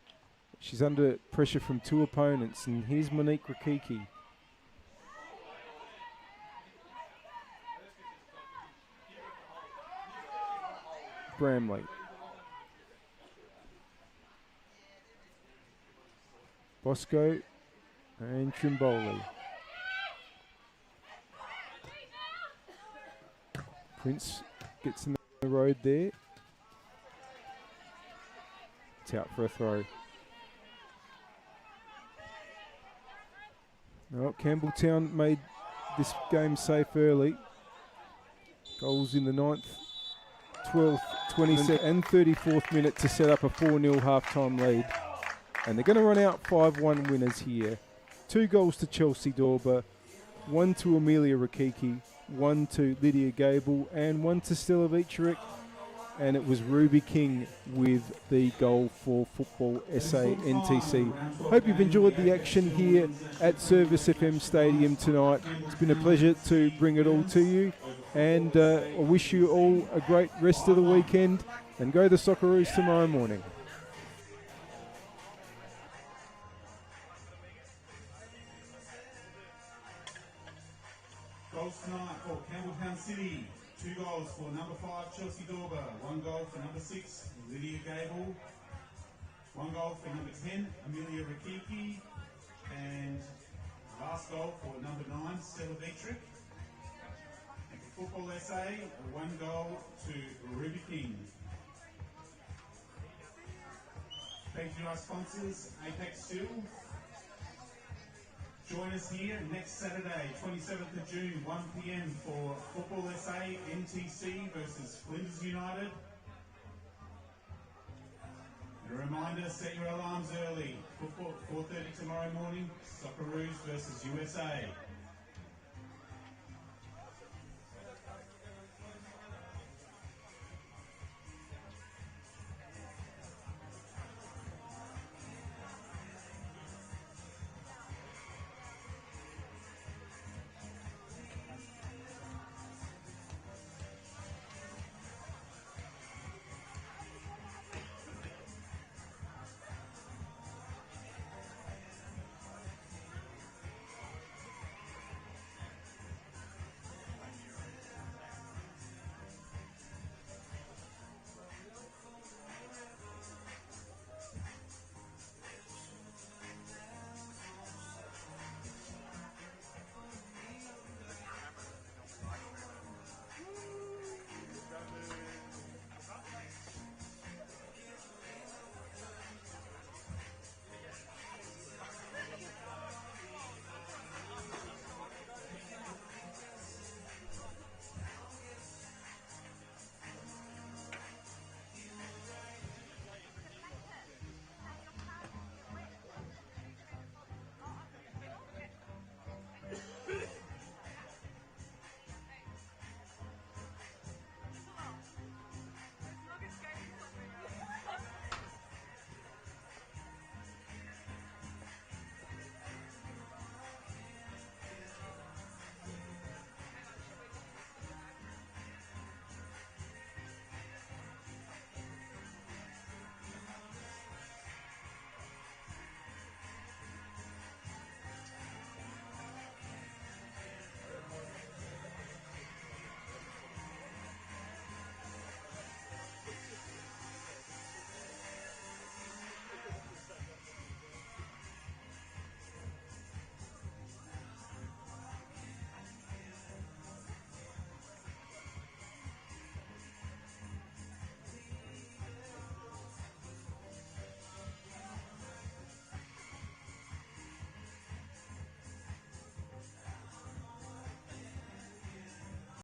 She's under pressure from 2 opponents, and here's Monique Rakiki. Bramley. Bosco and Trimboli. Prince gets in the road there. It's out for a throw. No, Campbelltown made this game safe early. Goals in the 9th, 12th, 22nd and 34th minute to set up a 4-0 half-time lead. And they're going to run out 5-1 winners here. 2 goals to Chelsea Dorber, 1 to Amelia Rakiki, 1 to Lydia Gable, and 1 to Stella Vicharek. And it was Ruby King with the goal for Football SA NTC. Hope you've enjoyed the action here at Service FM Stadium tonight. It's been a pleasure to bring it all to you. And I wish you all a great rest of the weekend. And go the Socceroos tomorrow morning. City, 2 goals for number 5, Chelsea Dorber, 1 goal for number 6, Lydia Gable, 1 goal for number 10, Amelia Rakiki, and last goal for number 9, Stella Dietrich. And for Football SA, 1 goal to Ruby King. Thank you to our sponsors, Apex Steel. Join us here next Saturday, 27th of June, 1 p.m. for Football SA NTC versus Flinders United. And a reminder, set your alarms early. Football 4:30 tomorrow morning, Socceroos versus USA.